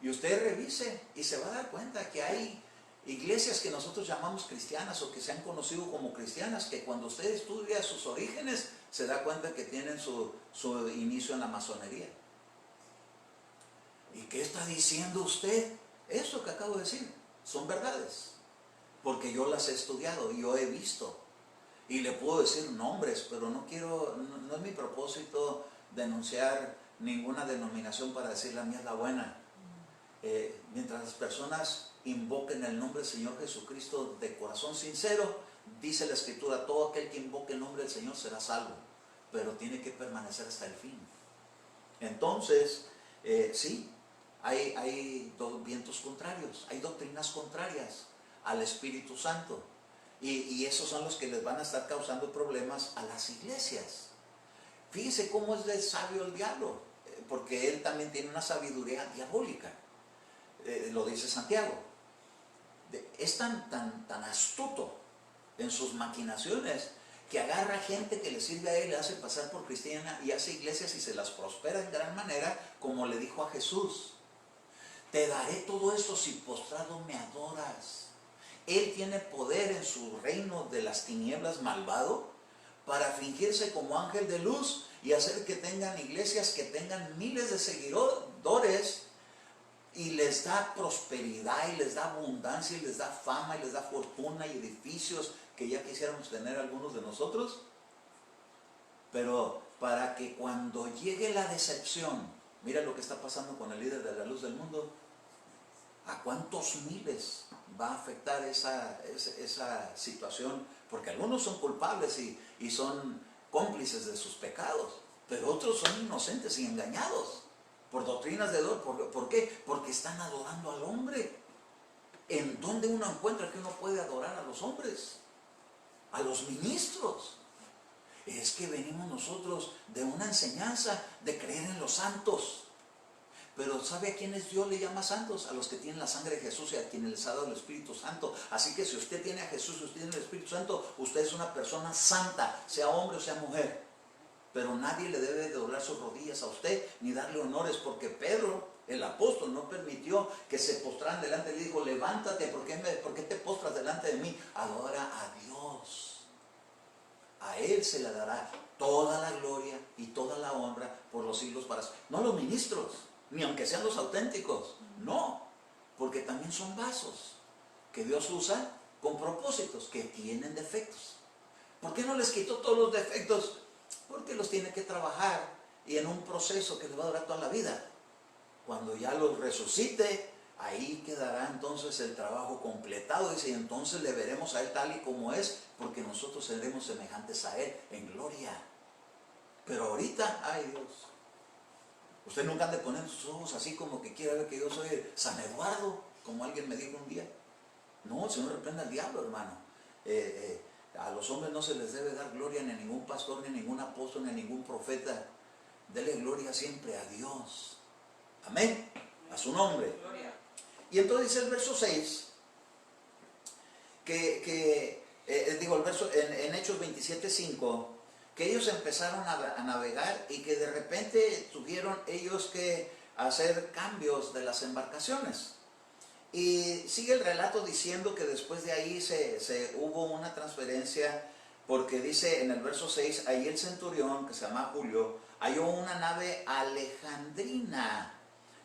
Y usted revise y se va a dar cuenta que hay iglesias que nosotros llamamos cristianas o que se han conocido como cristianas, que cuando usted estudia sus orígenes se da cuenta que tienen su inicio en la masonería. ¿Y qué está diciendo usted? Eso que acabo de decir son verdades, porque yo las he estudiado, yo he visto y le puedo decir nombres, pero no es mi propósito denunciar ninguna denominación para decir la mía es la buena. Mientras las personas invoquen el nombre del Señor Jesucristo de corazón sincero, dice la Escritura, todo aquel que invoque el nombre del Señor será salvo, pero tiene que permanecer hasta el fin. Entonces, sí, hay vientos contrarios, hay doctrinas contrarias al Espíritu Santo, y esos son los que les van a estar causando problemas a las iglesias. Fíjese cómo es de sabio el diablo, porque él también tiene una sabiduría diabólica. Lo dice Santiago. Es tan astuto en sus maquinaciones que agarra gente que le sirve a él, le hace pasar por cristiana y hace iglesias y se las prospera en gran manera, como le dijo a Jesús: te daré todo esto si postrado me adoras. Él tiene poder en su reino de las tinieblas malvado para fingirse como ángel de luz y hacer que tengan iglesias que tengan miles de seguidores, y les da prosperidad y les da abundancia y les da fama y les da fortuna y edificios que ya quisiéramos tener algunos de nosotros. Pero para que cuando llegue la decepción, mira lo que está pasando con el líder de la luz del mundo, ¿a cuántos miles va a afectar esa situación? Porque algunos son culpables y son cómplices de sus pecados, pero otros son inocentes y engañados por doctrinas de Dios. ¿Por qué? Porque están adorando al hombre. ¿En dónde uno encuentra que uno puede adorar a los hombres? A los ministros. Es que venimos nosotros de una enseñanza de creer en los santos. Pero ¿sabe a quiénes Dios le llama santos? A los que tienen la sangre de Jesús y a quienes les ha dado el Espíritu Santo. Así que si usted tiene a Jesús, si usted tiene el Espíritu Santo, usted es una persona santa, sea hombre o sea mujer. Pero nadie le debe doblar sus rodillas a usted ni darle honores, porque Pedro, el apóstol, no permitió que se postraran delante de él. Le dijo: levántate, ¿por qué te postras delante de mí? Adora a Dios. A Él se le dará toda la gloria y toda la honra por los siglos para siempre. No los ministros, ni aunque sean los auténticos, no, porque también son vasos que Dios usa con propósitos que tienen defectos. ¿Por qué no les quitó todos los defectos? Porque los tiene que trabajar y en un proceso que le va a durar toda la vida. Cuando ya los resucite, ahí quedará entonces el trabajo completado. Dice: y entonces le veremos a Él tal y como es, porque nosotros seremos semejantes a Él en gloria. Pero ahorita, ay Dios, usted nunca ande poniendo sus ojos así como que quiere ver que yo soy San Eduardo, como alguien me dijo un día. No, el Señor reprenda al diablo, hermano. A los hombres no se les debe dar gloria ni a ningún pastor, ni a ningún apóstol, ni a ningún profeta. Dele gloria siempre a Dios. Amén. A su nombre. Y entonces dice el verso 6, el verso en Hechos 27:5, que ellos empezaron a navegar y que de repente tuvieron ellos que hacer cambios de las embarcaciones. Y sigue el relato diciendo que después de ahí hubo una transferencia, porque dice en el verso 6, ahí el centurión, que se llama Julio, halló una nave alejandrina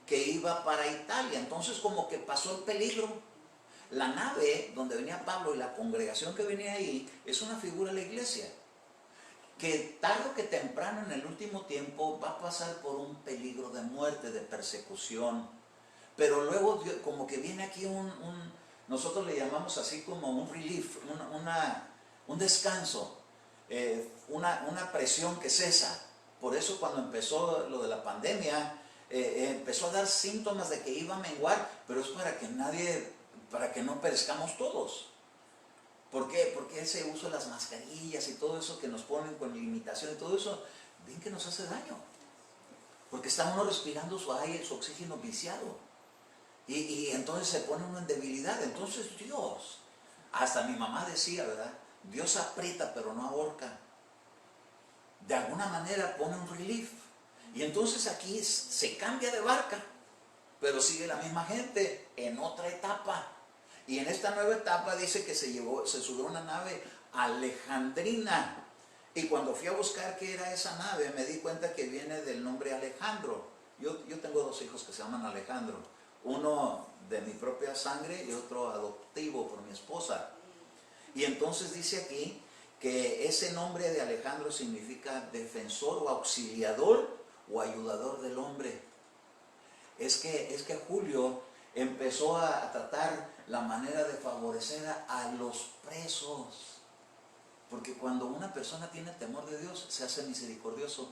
que iba para Italia. Entonces como que pasó el peligro. La nave donde venía Pablo y la congregación que venía ahí es una figura de la iglesia, que tarde o que temprano en el último tiempo va a pasar por un peligro de muerte, de persecución. Pero luego como que viene aquí nosotros le llamamos así como un relief, un descanso, una presión que cesa. Por eso cuando empezó lo de la pandemia, empezó a dar síntomas de que iba a menguar, pero es para que no perezcamos todos. ¿Por qué? Porque ese uso de las mascarillas y todo eso que nos ponen con limitación y todo eso, ven que nos hace daño. Porque está uno respirando su aire, su oxígeno viciado. Y entonces se pone uno en debilidad. Entonces Dios, hasta mi mamá decía, ¿verdad? Dios aprieta pero no ahorca. De alguna manera pone un relief. Y entonces aquí se cambia de barca, pero sigue la misma gente en otra etapa. Y en esta nueva etapa dice que se subió a una nave alejandrina. Y cuando fui a buscar qué era esa nave, me di cuenta que viene del nombre Alejandro. Yo tengo 2 hijos que se llaman Alejandro. Uno de mi propia sangre y otro adoptivo por mi esposa. Y entonces dice aquí que ese nombre de Alejandro significa defensor o auxiliador o ayudador del hombre. Es que Julio empezó a tratar la manera de favorecer a los presos. Porque cuando una persona tiene temor de Dios, se hace misericordioso.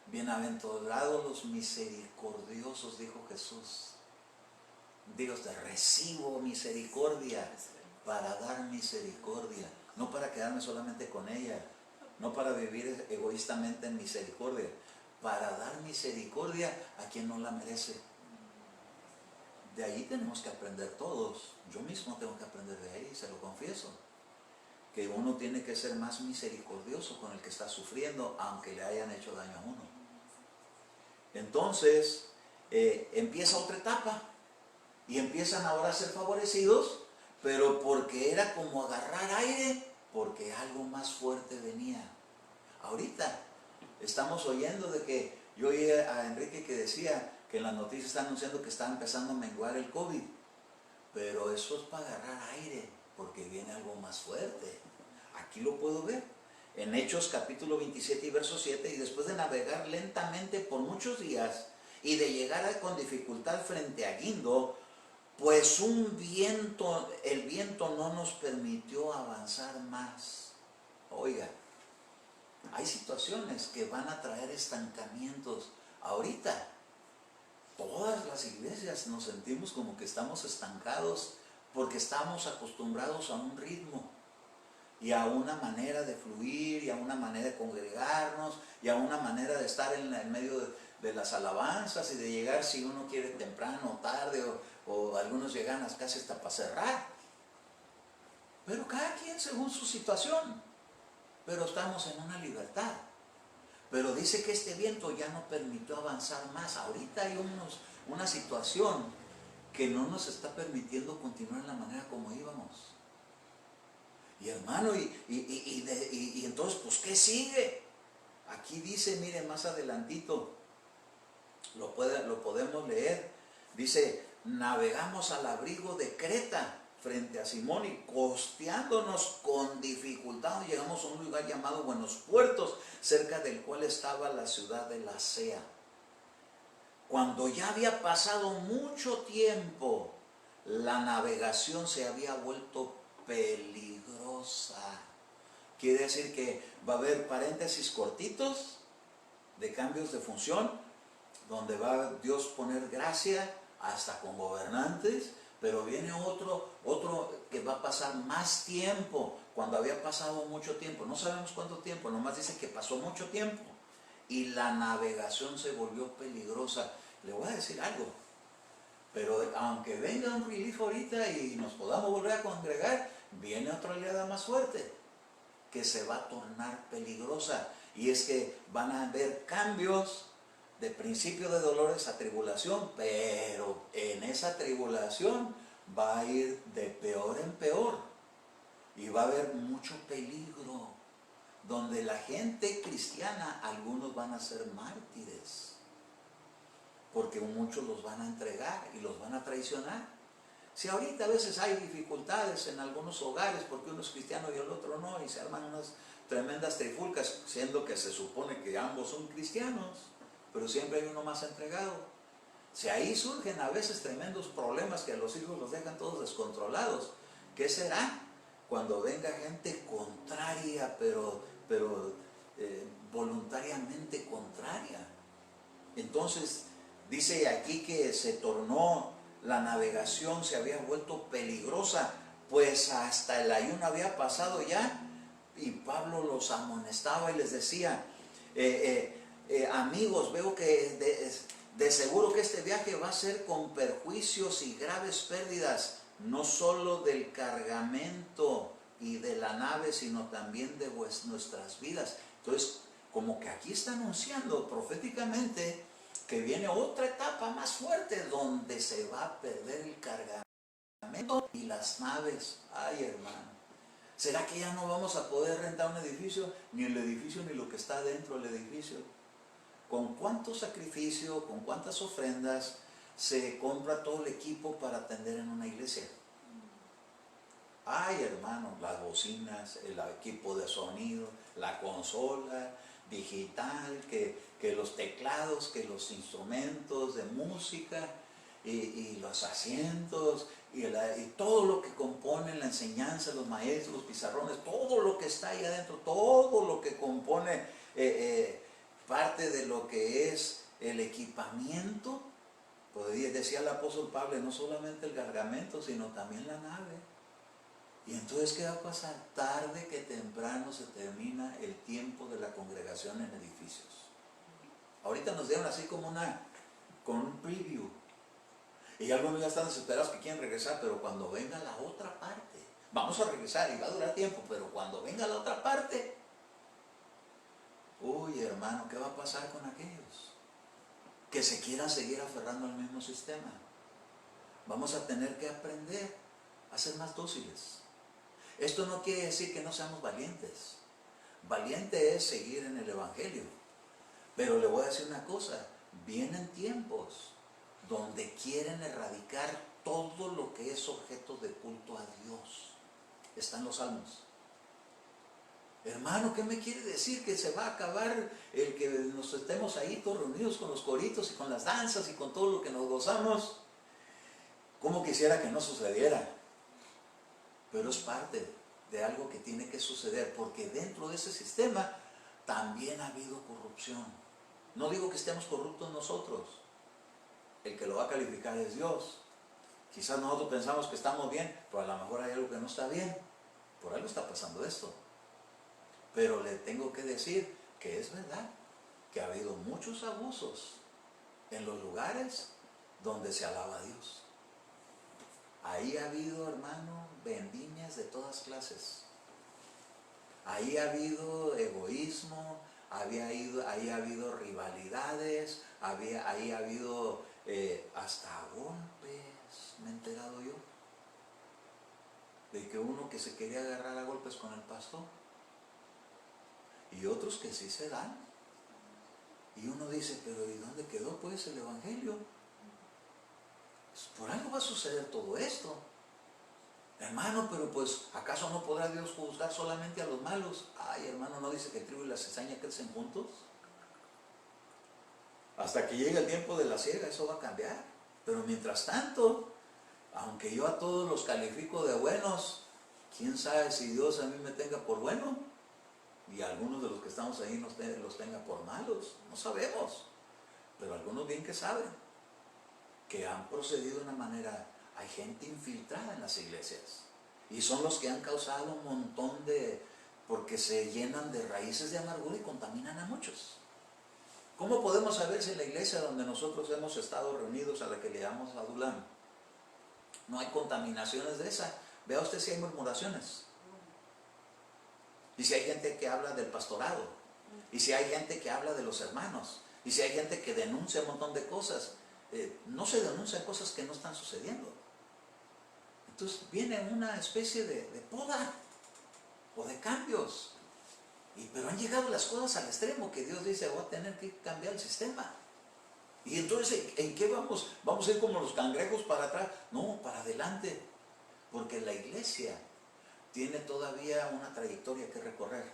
Bienaventurados los misericordiosos, dijo Jesús. Dios, te recibo misericordia para dar misericordia. No para quedarme solamente con ella. No para vivir egoístamente en misericordia. Para dar misericordia a quien no la merece. De ahí tenemos que aprender todos. Yo mismo tengo que aprender de ahí, se lo confieso. Que uno tiene que ser más misericordioso con el que está sufriendo, aunque le hayan hecho daño a uno. Entonces, empieza otra etapa, y empiezan ahora a ser favorecidos, pero porque era como agarrar aire, porque algo más fuerte venía. Ahorita estamos oyendo de que, yo oí a Enrique que decía que en las noticias están anunciando que está empezando a menguar el COVID, pero eso es para agarrar aire, porque viene algo más fuerte. Aquí lo puedo ver, en Hechos capítulo 27 y verso 7, y después de navegar lentamente por muchos días, y de llegar con dificultad frente a Guindo, pues el viento no nos permitió avanzar más. Oiga, hay situaciones que van a traer estancamientos. Ahorita, todas las iglesias nos sentimos como que estamos estancados, porque estamos acostumbrados a un ritmo, y a una manera de fluir, y a una manera de congregarnos, y a una manera de estar en medio de las alabanzas, y de llegar si uno quiere temprano o tarde, o algunos llegan casi hasta para cerrar. Pero cada quien según su situación. Pero estamos en una libertad. Pero dice que este viento ya no permitió avanzar más. Ahorita hay una situación que no nos está permitiendo continuar en la manera como íbamos. Y hermano, y entonces, pues, ¿qué sigue? Aquí dice, mire, más adelantito, lo podemos leer. Dice, navegamos al abrigo de Creta, frente a Simón, y costeándonos con dificultad, llegamos a un lugar llamado Buenos Puertos, cerca del cual estaba la ciudad de Lasea. Cuando ya había pasado mucho tiempo, la navegación se había vuelto peligrosa. Quiere decir que va a haber paréntesis cortitos de cambios de función, donde va a Dios poner gracia hasta con gobernantes, pero viene otro que va a pasar más tiempo, cuando había pasado mucho tiempo. No sabemos cuánto tiempo, nomás dice que pasó mucho tiempo y la navegación se volvió peligrosa. Le voy a decir algo, pero aunque venga un relief ahorita y nos podamos volver a congregar, viene otra oleada más fuerte que se va a tornar peligrosa, y es que van a haber cambios de principio de dolores a tribulación, pero en esa tribulación va a ir de peor en peor, y va a haber mucho peligro, donde la gente cristiana, algunos van a ser mártires, porque muchos los van a entregar y los van a traicionar. Si ahorita a veces hay dificultades en algunos hogares porque uno es cristiano y el otro no, y se arman unas tremendas trifulcas, siendo que se supone que ambos son cristianos, pero siempre hay uno más entregado. Si ahí surgen a veces tremendos problemas que a los hijos los dejan todos descontrolados, ¿qué será? Cuando venga gente contraria, pero voluntariamente contraria. Entonces, dice aquí que se tornó, la navegación se había vuelto peligrosa, pues hasta el ayuno había pasado ya, y Pablo los amonestaba y les decía, amigos, veo que de seguro que este viaje va a ser con perjuicios y graves pérdidas, no solo del cargamento y de la nave, sino también de nuestras vidas. Entonces, como que aquí está anunciando proféticamente que viene otra etapa más fuerte donde se va a perder el cargamento cargamento y las naves. Ay, hermano. ¿Será que ya no vamos a poder rentar un edificio? Ni el edificio ni lo que está dentro del edificio. ¿Con cuánto sacrificio, con cuántas ofrendas se compra todo el equipo para atender en una iglesia? Ay, hermano, las bocinas, el equipo de sonido, la consola digital, que los teclados, que los instrumentos de música y los asientos y todo lo que compone la enseñanza, los maestros, los pizarrones, todo lo que está ahí adentro, todo lo que compone parte de lo que es el equipamiento. Pues decía el apóstol Pablo, no solamente el cargamento, sino también la nave. Y entonces, ¿qué va a pasar? Tarde que temprano se termina el tiempo de la congregación en edificios. Ahorita nos dieron así como con un preview. Y algunos ya están desesperados que quieren regresar, pero cuando venga la otra parte, vamos a regresar y va a durar tiempo, pero cuando venga la otra parte, uy, hermano, ¿qué va a pasar con aquellos que se quieran seguir aferrando al mismo sistema? Vamos a tener que aprender a ser más dóciles. Esto no quiere decir que no seamos valientes. Valiente es seguir en el Evangelio. Pero le voy a decir una cosa, vienen tiempos donde quieren erradicar todo lo que es objeto de culto a Dios. Están los salmos. Hermano, ¿qué me quiere decir? Que se va a acabar el que nos estemos ahí todos reunidos con los coritos y con las danzas y con todo lo que nos gozamos. ¿Cómo quisiera que no sucediera? Pero es parte de algo que tiene que suceder, porque dentro de ese sistema también ha habido corrupción. No digo que estemos corruptos nosotros, el que lo va a calificar es Dios. Quizás nosotros pensamos que estamos bien, pero a lo mejor hay algo que no está bien, por algo está pasando esto. Pero le tengo que decir que es verdad, que ha habido muchos abusos en los lugares donde se alaba a Dios. Ahí ha habido, hermano, vendimias de todas clases. Ahí ha habido egoísmo, ahí ha habido rivalidades, ahí ha habido hasta golpes, me he enterado yo. De que uno que se quería agarrar a golpes con el pastor. Y otros que sí se dan. Y uno dice, pero ¿y dónde quedó pues el Evangelio? Por algo va a suceder todo esto. Hermano, pero pues, ¿acaso no podrá Dios juzgar solamente a los malos? Ay, hermano, ¿no dice que el trigo y la cizaña crecen juntos? Hasta que llegue el tiempo de la siega, eso va a cambiar. Pero mientras tanto, aunque yo a todos los califico de buenos, ¿quién sabe si Dios a mí me tenga por bueno? Y algunos de los que estamos ahí los tenga por malos. No sabemos. Pero algunos bien que saben que han procedido de una manera. Hay gente infiltrada en las iglesias y son los que han causado un montón porque se llenan de raíces de amargura y contaminan a muchos. ¿Cómo podemos saber si en la iglesia donde nosotros hemos estado reunidos, a la que le llamamos Adulam, no hay contaminaciones de esa? Vea usted si hay murmuraciones, y si hay gente que habla del pastorado, y si hay gente que habla de los hermanos, y si hay gente que denuncia un montón de cosas. No se denuncian cosas que no están sucediendo. Entonces viene una especie de poda o de cambios. Pero han llegado las cosas al extremo que Dios dice, voy a tener que cambiar el sistema. Y entonces, ¿en qué vamos? ¿Vamos a ir como los cangrejos para atrás? No, para adelante. Porque la iglesia tiene todavía una trayectoria que recorrer.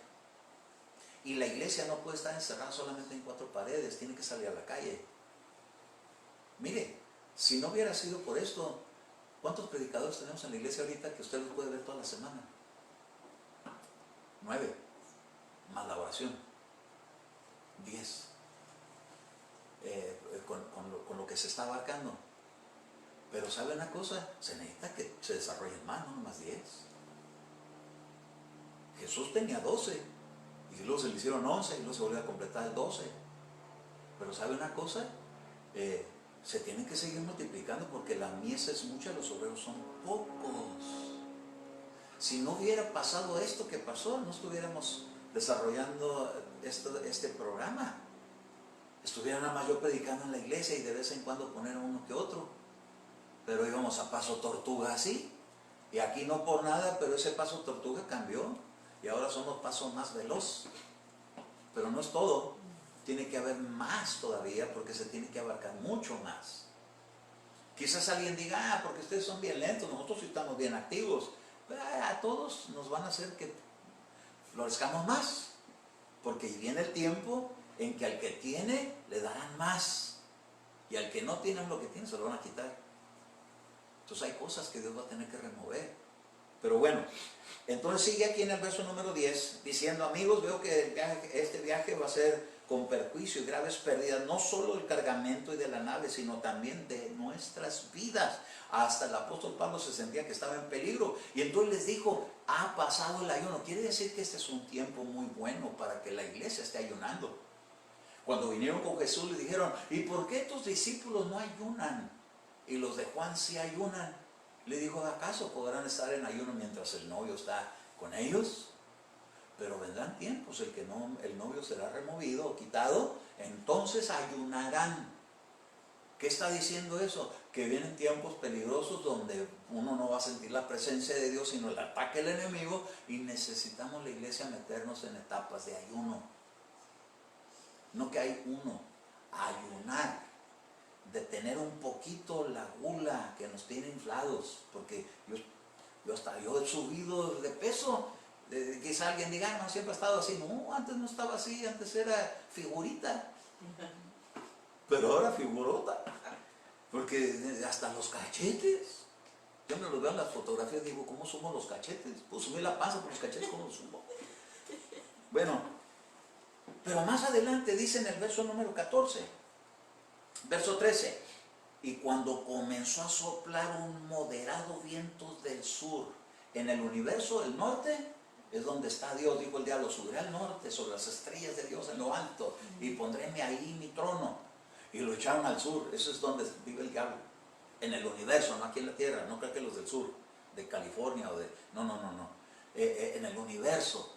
Y la iglesia no puede estar encerrada solamente en 4 paredes, tiene que salir a la calle. Mire, si no hubiera sido por esto, ¿cuántos predicadores tenemos en la iglesia ahorita que usted los puede ver toda la semana? 9, más la oración, 10, con lo que se está abarcando. Pero ¿sabe una cosa? Se necesita que se desarrollen más, no más 10. Jesús tenía 12, y luego se le hicieron 11, y luego se volvió a completar el 12. Pero ¿sabe una cosa? Se tienen que seguir multiplicando porque la mies es mucha, los obreros son pocos. Si no hubiera pasado esto que pasó, no estuviéramos desarrollando este programa. Estuviera nada más yo predicando en la iglesia y de vez en cuando poner a uno que otro. pero íbamos a paso tortuga así. Y aquí no por nada, pero ese paso tortuga cambió y ahora somos paso más veloz. Pero no es todo, tiene que haber más todavía porque se tiene que abarcar mucho más. Quizás alguien diga, porque ustedes son bien lentos, nosotros sí estamos bien activos. Pero a todos nos van a hacer que florezcamos más, porque viene el tiempo en que al que tiene le darán más y al que no tiene lo que tiene se lo van a quitar. Entonces hay cosas que Dios va a tener que remover. Pero bueno, entonces sigue aquí en el verso número 10 diciendo, amigos, veo que este viaje va a ser con perjuicio y graves pérdidas, no solo del cargamento y de la nave, sino también de nuestras vidas. Hasta el apóstol Pablo se sentía que estaba en peligro y entonces les dijo, ha pasado el ayuno. Quiere decir que este es un tiempo muy bueno para que la iglesia esté ayunando. Cuando vinieron con Jesús le dijeron, ¿y por qué tus discípulos no ayunan? Y los de Juan sí ayunan. Le dijo, ¿acaso podrán estar en ayuno mientras el novio está con ellos? Pero vendrán tiempos en que el novio será removido o quitado, entonces ayunarán. ¿Qué está diciendo eso? Que vienen tiempos peligrosos donde uno no va a sentir la presencia de Dios, sino el ataque del enemigo, y necesitamos la iglesia meternos en etapas de ayuno. No que hay uno, ayunar. De tener un poquito la gula que nos tiene inflados, porque yo he subido de peso. Quizá alguien diga, no, siempre he estado así. No, antes no estaba así, antes era figurita, pero ahora figurota, porque hasta los cachetes, yo me los veo en las fotografías y digo, ¿cómo sumo los cachetes? Pues sumí la panza por los cachetes, ¿cómo los sumo? Bueno, pero más adelante dice en el verso número 14, verso 13, y cuando comenzó a soplar un moderado viento del sur, en el universo del norte es donde está Dios, dijo el diablo, subiré al norte sobre las estrellas de Dios en lo alto y pondréme ahí mi trono. Y lo echaron al sur, eso es donde vive el diablo, en el universo, no aquí en la tierra, no creo que los del sur, de California o de... No. En el universo,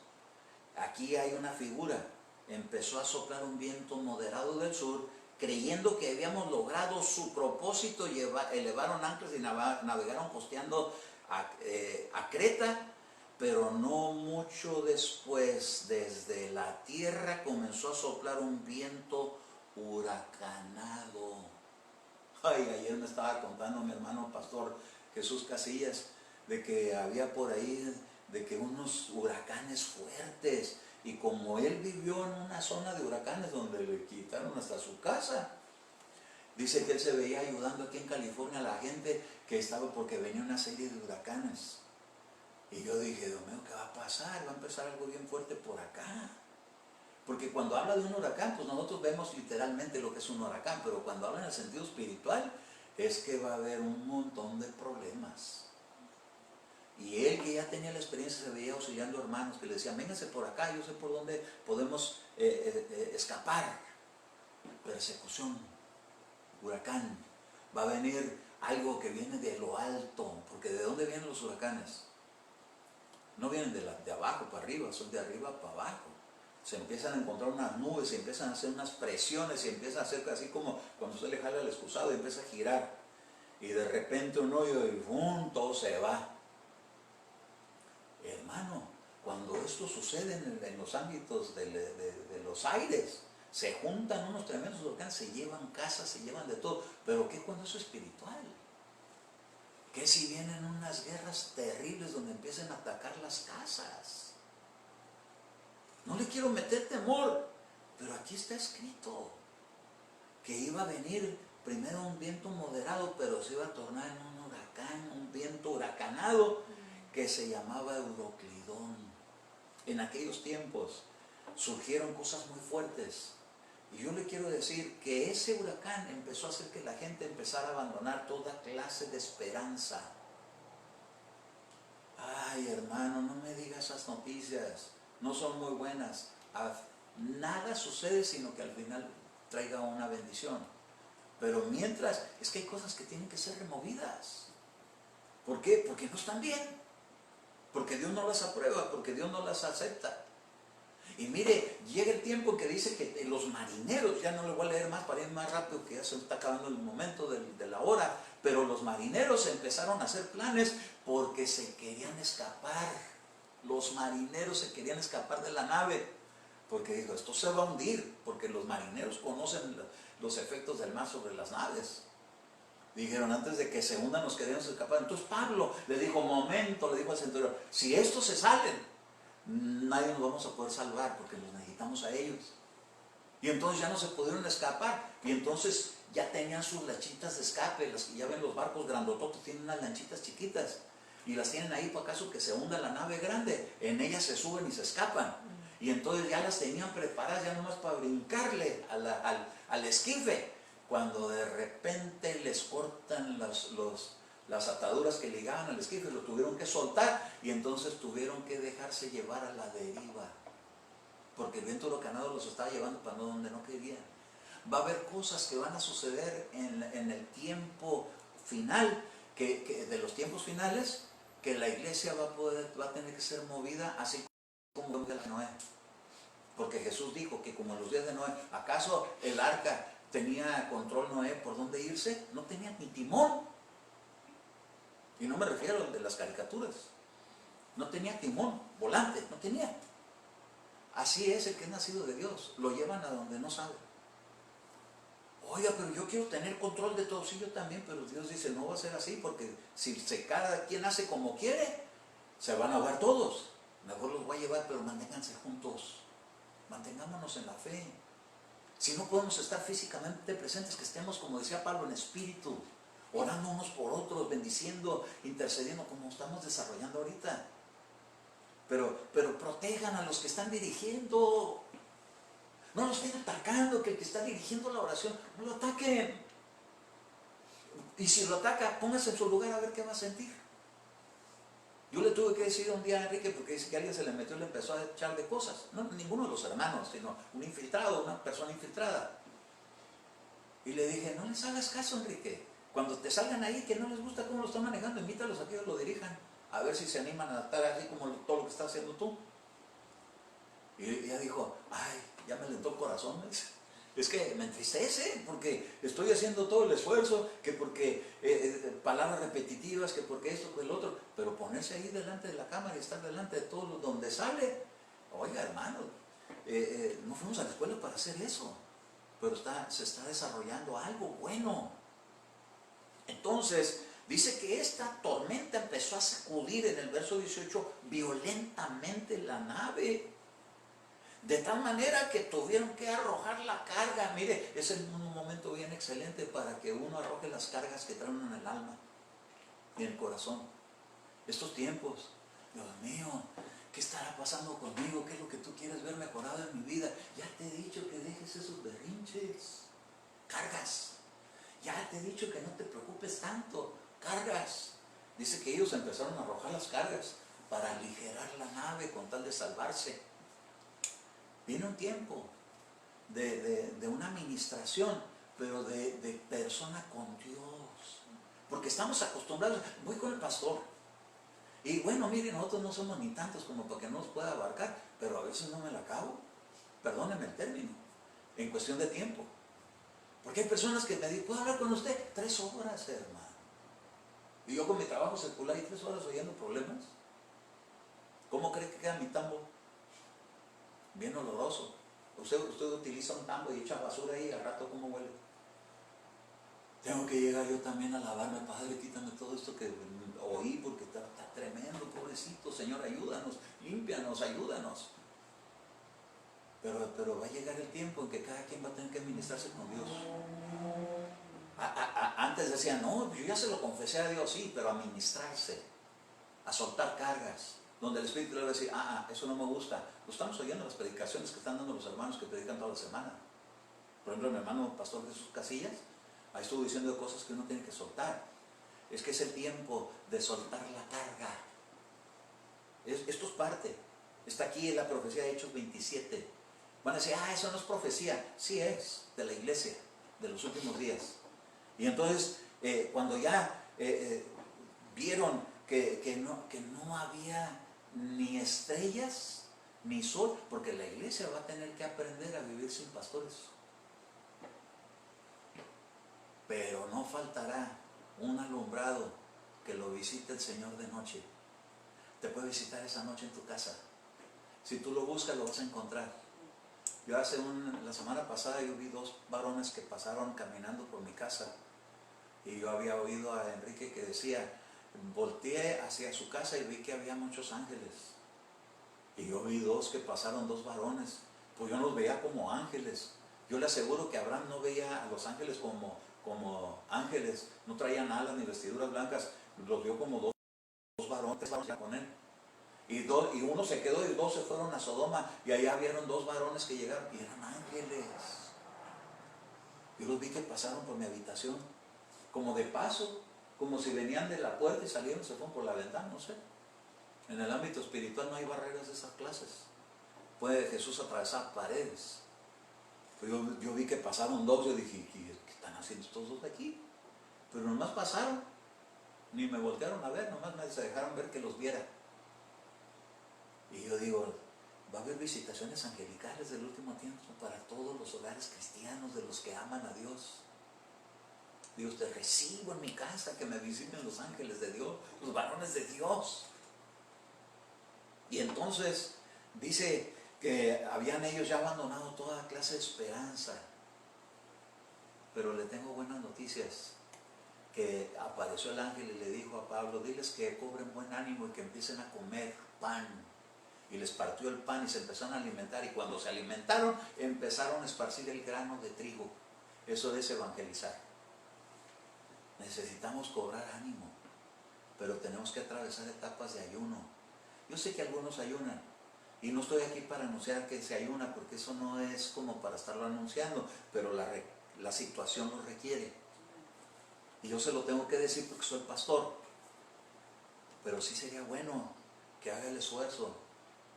aquí hay una figura, empezó a soplar un viento moderado del sur, creyendo que habíamos logrado su propósito, elevaron anclas y navegaron costeando a Creta, pero no mucho después, desde la tierra comenzó a soplar un viento huracanado. Ay, ayer me estaba contando mi hermano pastor Jesús Casillas de que había por ahí, de que unos huracanes fuertes, y como él vivió en una zona de huracanes donde le quitaron hasta su casa, dice que él se veía ayudando aquí en California a la gente que estaba, porque venía una serie de huracanes. Y yo dije, Dios mío, ¿qué va a pasar? Va a empezar algo bien fuerte por acá. Porque cuando habla de un huracán, pues nosotros vemos literalmente lo que es un huracán, pero cuando habla en el sentido espiritual, es que va a haber un montón de problemas. Y él, que ya tenía la experiencia, se veía auxiliando hermanos que le decían, vénganse por acá, yo sé por dónde podemos escapar. Persecución, huracán, va a venir algo que viene de lo alto, porque ¿de dónde vienen los huracanes? No vienen de abajo para arriba, son de arriba para abajo. Se empiezan a encontrar unas nubes, se empiezan a hacer unas presiones, se empieza a hacer así como cuando usted le jala el excusado y empieza a girar. Y de repente un hoyo y ¡fum!, todo se va. Hermano, cuando esto sucede en los ámbitos de los aires, se juntan unos tremendos huracanes, se llevan casas, se llevan de todo. Pero ¿qué cuando eso es espiritual? ¿Qué si vienen unas guerras terribles donde empiecen a atacar las casas? No le quiero meter temor, pero aquí está escrito que iba a venir primero un viento moderado, pero se iba a tornar en un huracán, un viento huracanado que se llamaba Euroclidón. En aquellos tiempos surgieron cosas muy fuertes. Y yo le quiero decir que ese huracán empezó a hacer que la gente empezara a abandonar toda clase de esperanza. Ay, hermano, no me digas esas noticias, no son muy buenas. Nada sucede sino que al final traiga una bendición. Pero mientras, es que hay cosas que tienen que ser removidas. ¿Por qué? Porque no están bien. Porque Dios no las aprueba, porque Dios no las acepta. Y mire, llega el tiempo en que dice que los marineros, ya no le voy a leer más para ir más rápido, que ya se está acabando el momento de la hora, Pero los marineros empezaron a hacer planes porque se querían escapar. Los marineros se querían escapar de la nave. Porque dijo, esto se va a hundir. Porque los marineros conocen los efectos del mar sobre las naves. Dijeron, antes de que se hundan nos queremos escapar. Entonces Pablo le dijo, momento, le dijo al centurión, si estos se salen, nadie nos vamos a poder salvar porque los necesitamos a ellos. Y entonces ya no se pudieron escapar. Y entonces ya tenían sus lanchitas de escape. Las que ya ven los barcos grandototes tienen unas lanchitas chiquitas. Y las tienen ahí para caso que se hunda la nave grande. En ellas se suben y se escapan. Y entonces ya las tenían preparadas ya nomás para brincarle al esquife. Cuando de repente les cortan las ataduras que ligaban al esquife, lo tuvieron que soltar y entonces tuvieron que dejarse llevar a la deriva. Porque el viento huracanado los estaba llevando para donde no querían. Va a haber cosas que van a suceder en el tiempo final, de los tiempos finales, que la iglesia va a tener que ser movida así como los días de Noé. Porque Jesús dijo que como en los días de Noé, ¿acaso el arca tenía control Noé por dónde irse? No tenía ni timón. Y no me refiero al de las caricaturas. No tenía timón, volante, no tenía. Así es el que es nacido de Dios. Lo llevan a donde no sabe. Oiga, pero yo quiero tener control de todo. Sí, yo también, pero Dios dice, no va a ser así, porque si cada quien hace como quiere, se van a ahogar todos. Mejor los voy a llevar, pero manténganse juntos. Mantengámonos en la fe. Si no podemos estar físicamente presentes, que estemos, como decía Pablo, en espíritu, orando unos por otros, bendiciendo, intercediendo, como estamos desarrollando ahorita. Pero protejan a los que están dirigiendo. No los estén atacando, que el que está dirigiendo la oración, no lo ataquen. Y si lo ataca, póngase en su lugar a ver qué va a sentir. Yo le tuve que decir un día a Enrique, porque dice que alguien se le metió y le empezó a echar de cosas. No ninguno de los hermanos, sino un infiltrado, una persona infiltrada. Y le dije, no les hagas caso, Enrique. Cuando te salgan ahí que no les gusta cómo lo están manejando, invítalos a que ellos lo dirijan. A ver si se animan a estar así como todo lo que estás haciendo tú. Y ella dijo, ay, ya me alentó el corazón. Es que me entristece porque estoy haciendo todo el esfuerzo, que porque palabras repetitivas, que porque esto, que el otro, pero ponerse ahí delante de la cámara y estar delante de todos donde sale. Oiga, hermano, no fuimos a la escuela para hacer eso, pero se está desarrollando algo bueno. Entonces, dice que esta tormenta empezó a sacudir en el verso 18 violentamente la nave. De tal manera que tuvieron que arrojar la carga. Mire, es un momento bien excelente para que uno arroje las cargas que traen en el alma y en el corazón. Estos tiempos, Dios mío, ¿qué estará pasando conmigo? ¿Qué es lo que tú quieres ver mejorado en mi vida? Ya te he dicho que dejes esos berrinches, cargas. Ya te he dicho que no te preocupes tanto, cargas. Dice que ellos empezaron a arrojar las cargas para aligerar la nave con tal de salvarse. Viene un tiempo de una administración, pero de persona con Dios. Porque estamos acostumbrados, voy con el pastor. Y bueno, miren, nosotros no somos ni tantos como para que no nos pueda abarcar, pero a veces no me la acabo. Perdónenme el término, en cuestión de tiempo. Porque hay personas que me dicen, ¿puedo hablar con usted? 3 horas, hermano. Y yo con mi trabajo secular y 3 horas oyendo problemas. ¿Cómo cree que queda mi tambo? Bien oloroso. Usted utiliza un tambo y echa basura ahí, al rato ¿cómo huele? Tengo que llegar yo también a lavarme, Padre, quítame todo esto que oí porque está tremendo, pobrecito, Señor, ayúdanos, límpianos, ayúdanos. Pero va a llegar el tiempo en que cada quien va a tener que administrarse con Dios. Antes decían, no, yo ya se lo confesé a Dios, sí, pero a administrarse, a soltar cargas. Donde el Espíritu le va a decir, eso no me gusta. Lo estamos oyendo las predicaciones que están dando los hermanos que predican toda la semana. Por ejemplo, mi hermano Pastor Jesús Casillas, ahí estuvo diciendo cosas que uno tiene que soltar. Es que es el tiempo de soltar la carga. Esto es parte. Está aquí en la profecía de Hechos 27. Van a decir, eso no es profecía. Sí es, de la iglesia, de los últimos días. Y entonces, cuando ya vieron que no había ni estrellas, ni sol, porque la iglesia va a tener que aprender a vivir sin pastores. Pero no faltará un acostumbrado que lo visite el Señor de noche, te puede visitar esa noche en tu casa. Si tú lo buscas, lo vas a encontrar. Yo la semana pasada yo vi dos varones que pasaron caminando por mi casa y yo había oído a Enrique que decía, volteé hacia su casa y vi que había muchos ángeles. Y yo vi dos que pasaron, dos varones, pues yo los veía como ángeles. Yo le aseguro que Abraham no veía a los ángeles como ángeles, no traían alas ni vestiduras blancas, los vio como dos varones con él. Y uno se quedó y dos se fueron a Sodoma y allá vieron dos varones que llegaron y eran ángeles. Yo los vi que pasaron por mi habitación, como de paso, como si venían de la puerta y salieron, se fueron por la ventana, no sé. En el ámbito espiritual no hay barreras de esas clases. Puede Jesús atravesar paredes. Yo vi que pasaron dos, yo dije, ¿qué están haciendo estos dos aquí? Pero nomás pasaron, ni me voltearon a ver, nomás me dejaron ver que los viera. Y yo digo, va a haber visitaciones angelicales del último tiempo para todos los hogares cristianos, de los que aman a Dios. Dios, te recibo en mi casa, que me visiten los ángeles de Dios, los varones de Dios. Y entonces dice que habían ellos ya abandonado toda clase de esperanza. Pero le tengo buenas noticias, que apareció el ángel y le dijo a Pablo, diles que cobren buen ánimo y que empiecen a comer pan. Y les partió el pan y se empezaron a alimentar, y cuando se alimentaron empezaron a esparcir el grano de trigo. Eso es evangelizar. Necesitamos cobrar ánimo, pero tenemos que atravesar etapas de ayuno. Yo sé que algunos ayunan, y no estoy aquí para anunciar que se ayuna, porque eso no es como para estarlo anunciando, pero la situación lo requiere. Y yo se lo tengo que decir porque soy pastor. Pero sí sería bueno que haga el esfuerzo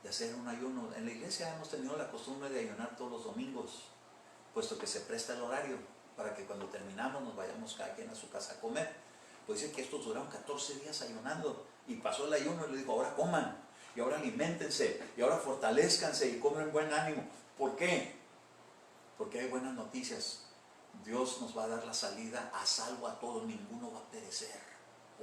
de hacer un ayuno. En la iglesia hemos tenido la costumbre de ayunar todos los domingos, puesto que se presta el horario para que cuando terminamos nos vayamos cada quien a su casa a comer. Pues dice que estos duraron 14 días ayunando, y pasó el ayuno y le dijo, ahora coman, y ahora aliméntense, y ahora fortalezcanse y comen buen ánimo. ¿Por qué? Porque hay buenas noticias. Dios nos va a dar la salida a salvo a todos, ninguno va a perecer.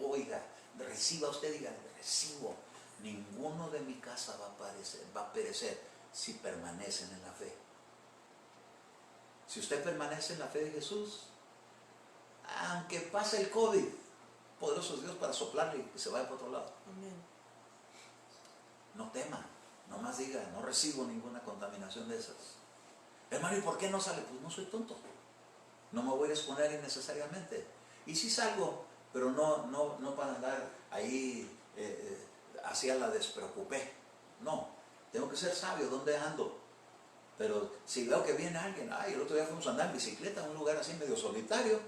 Oiga, reciba usted, diga, recibo. Ninguno de mi casa va a perecer si permanecen en la fe. Si usted permanece en la fe de Jesús, aunque pase el COVID, poderoso es Dios para soplarle y que se vaya para otro lado. Amén. No tema, nomás diga, no recibo ninguna contaminación de esas. Hermano, ¿y por qué no sale? Pues no soy tonto. No me voy a exponer innecesariamente. Y sí salgo, pero no para andar ahí hacia la despreocupé. No, tengo que ser sabio, ¿dónde ando? Pero si veo que viene alguien, el otro día fuimos a andar en bicicleta en un lugar así medio solitario,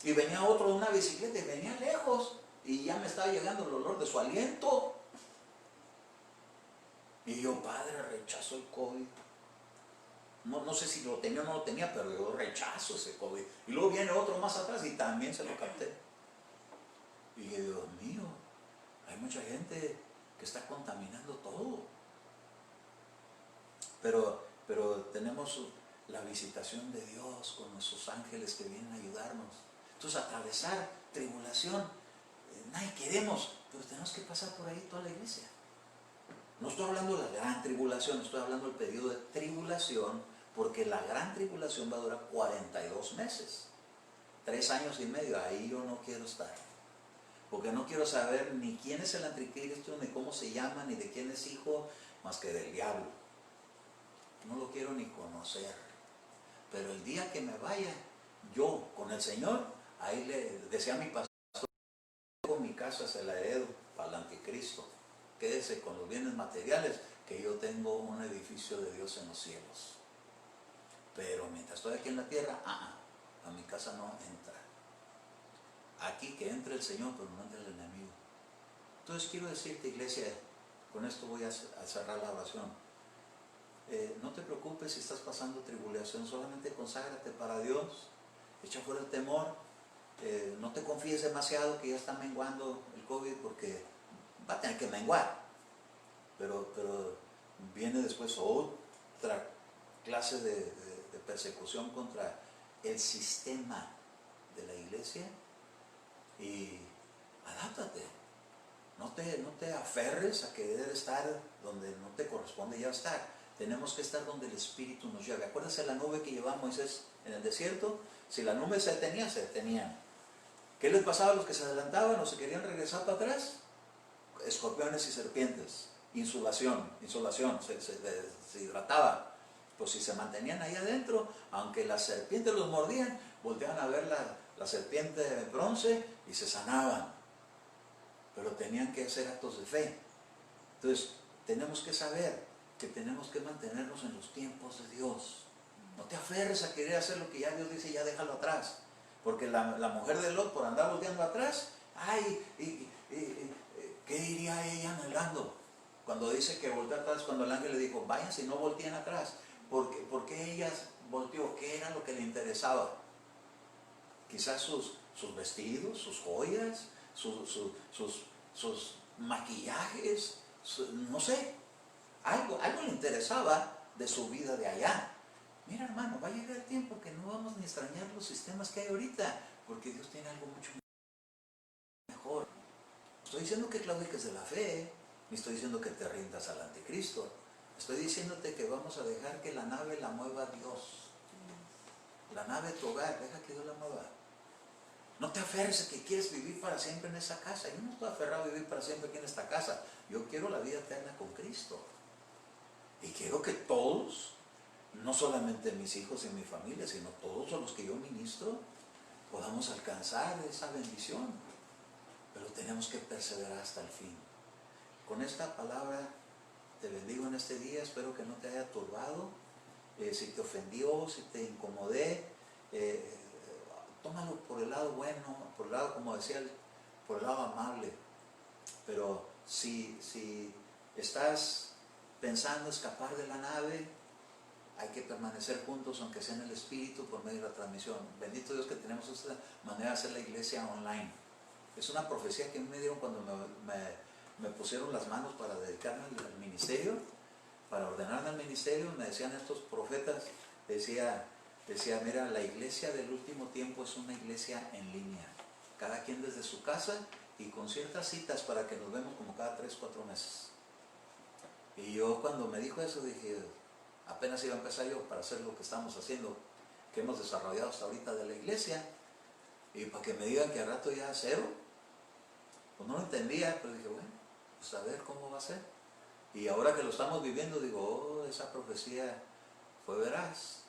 y venía otro de una bicicleta y venía lejos, y ya me estaba llegando el olor de su aliento. Y yo, padre, rechazo el COVID. No sé si lo tenía o no lo tenía, pero yo rechazo ese COVID. Y luego viene otro más atrás y también se lo capté. Y yo, Dios mío, hay mucha gente que está contaminando todo. Pero tenemos la visitación de Dios con nuestros ángeles que vienen a ayudarnos. Entonces, atravesar tribulación, nadie queremos, pero tenemos que pasar por ahí toda la iglesia. No estoy hablando de la gran tribulación, estoy hablando del periodo de tribulación, porque la gran tribulación va a durar 42 meses, 3 años y medio. Ahí yo no quiero estar, porque no quiero saber ni quién es el anticristo, ni cómo se llama, ni de quién es hijo, más que del diablo. No lo quiero ni conocer. Pero el día que me vaya yo con el Señor, ahí le decía a mi pastor, con mi casa se la heredo para el anticristo. Quédese con los bienes materiales, que yo tengo un edificio de Dios en los cielos. Pero mientras estoy aquí en la tierra, a mi casa no entra. Aquí que entre el Señor, pero no entra el enemigo. Entonces quiero decirte, iglesia, con esto voy a cerrar la oración. No te preocupes si estás pasando tribulación, solamente conságrate para Dios, echa fuera el temor, no te confíes demasiado que ya está menguando el COVID, porque va a tener que menguar, pero viene después otra clase de persecución contra el sistema de la iglesia, y levántate. No te aferres a querer estar donde no te corresponde ya estar. Tenemos que estar donde el Espíritu nos lleve. Acuérdense la nube que llevaba Moisés en el desierto. Si la nube se detenía, se detenían. ¿Qué les pasaba a los que se adelantaban o se querían regresar para atrás? Escorpiones y serpientes. Insolación, se hidrataba. Pues si se mantenían ahí adentro, aunque las serpientes los mordían, volteaban a ver la serpiente de bronce y se sanaban. Pero tenían que hacer actos de fe. Entonces, tenemos que saber que tenemos que mantenernos en los tiempos de Dios. No te aferres a querer hacer lo que ya Dios dice, ya déjalo atrás. Porque la mujer de Lot, por andar volteando atrás, ¿qué diría ella anhelando? Cuando dice que voltea atrás, cuando el ángel le dijo, váyanse y no volteen atrás. ¿Por qué ella volteó? ¿Qué era lo que le interesaba? Quizás sus vestidos, sus joyas, sus maquillajes, no sé. Algo le interesaba de su vida de allá. Mira, hermano, va a llegar el tiempo que no vamos ni a extrañar los sistemas que hay ahorita, porque Dios tiene algo mucho mejor. Estoy diciendo que claudiques de la fe, ni estoy diciendo que te rindas al anticristo. Estoy diciéndote que vamos a dejar que la nave la mueva Dios. La nave de tu hogar, deja que Dios la mueva. No te aferres a que quieres vivir para siempre en esa casa. Yo no estoy aferrado a vivir para siempre aquí en esta casa. Yo quiero la vida eterna con Cristo. Y quiero que todos, no solamente mis hijos y mi familia, sino todos los que yo ministro, podamos alcanzar esa bendición. Pero tenemos que perseverar hasta el fin. Con esta palabra te bendigo en este día. Espero que no te haya turbado. Si te ofendió, si te incomodé, tómalo por el lado bueno, por el lado, como decía, por el lado amable. Pero si estás pensando escapar de la nave, hay que permanecer juntos, aunque sea en el Espíritu, por medio de la transmisión. Bendito Dios que tenemos esta manera de hacer la iglesia online. Es una profecía que me dieron cuando me pusieron las manos para dedicarme al ministerio, para ordenarme al ministerio. Me decían estos profetas, decía, mira, la iglesia del último tiempo es una iglesia en línea. Cada quien desde su casa y con ciertas citas para que nos vemos como cada 3 o 4 meses. Y yo cuando me dijo eso dije, apenas iba a empezar yo para hacer lo que estamos haciendo, que hemos desarrollado hasta ahorita de la iglesia, y para que me digan que al rato ya cero, pues no lo entendía, pero dije, bueno, pues a ver cómo va a ser. Y ahora que lo estamos viviendo, digo, esa profecía fue veraz.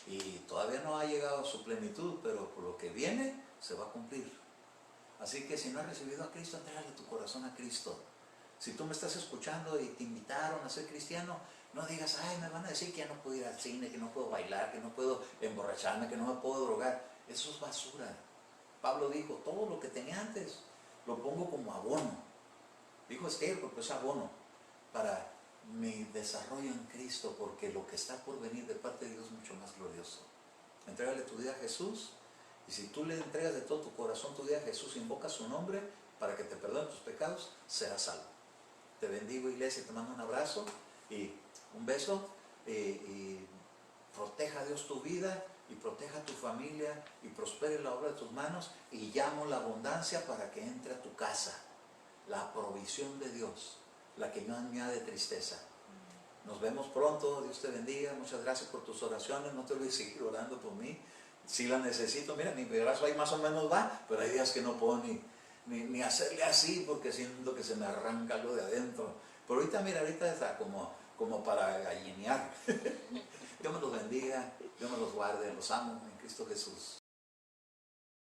Y todavía no ha llegado a su plenitud, pero por lo que viene, se va a cumplir. Así que si no has recibido a Cristo, entrégale tu corazón a Cristo. Si tú me estás escuchando y te invitaron a ser cristiano, no digas, ay, me van a decir que ya no puedo ir al cine, que no puedo bailar, que no puedo emborracharme, que no me puedo drogar. Eso es basura. Pablo dijo, todo lo que tenía antes, lo pongo como abono. Dijo estiércol, pues abono para mi desarrollo en Cristo, porque lo que está por venir de parte de Dios es mucho más glorioso. Entrégale tu vida a Jesús, y si tú le entregas de todo tu corazón tu vida a Jesús, invocas su nombre para que te perdone tus pecados, serás salvo. Te bendigo, iglesia, te mando un abrazo y un beso, y proteja a Dios tu vida y proteja a tu familia y prospere la obra de tus manos, y llamo la abundancia para que entre a tu casa, la provisión de Dios, la que no añade tristeza. Nos vemos pronto, Dios te bendiga, muchas gracias por tus oraciones, no te olvides seguir orando por mí, si la necesito. Mira, mi brazo ahí más o menos va, pero hay días que no puedo ni hacerle así, porque siento que se me arranca algo de adentro. Pero ahorita, mira, ahorita está como para gallinear. Dios me los bendiga, Dios me los guarde, los amo en Cristo Jesús.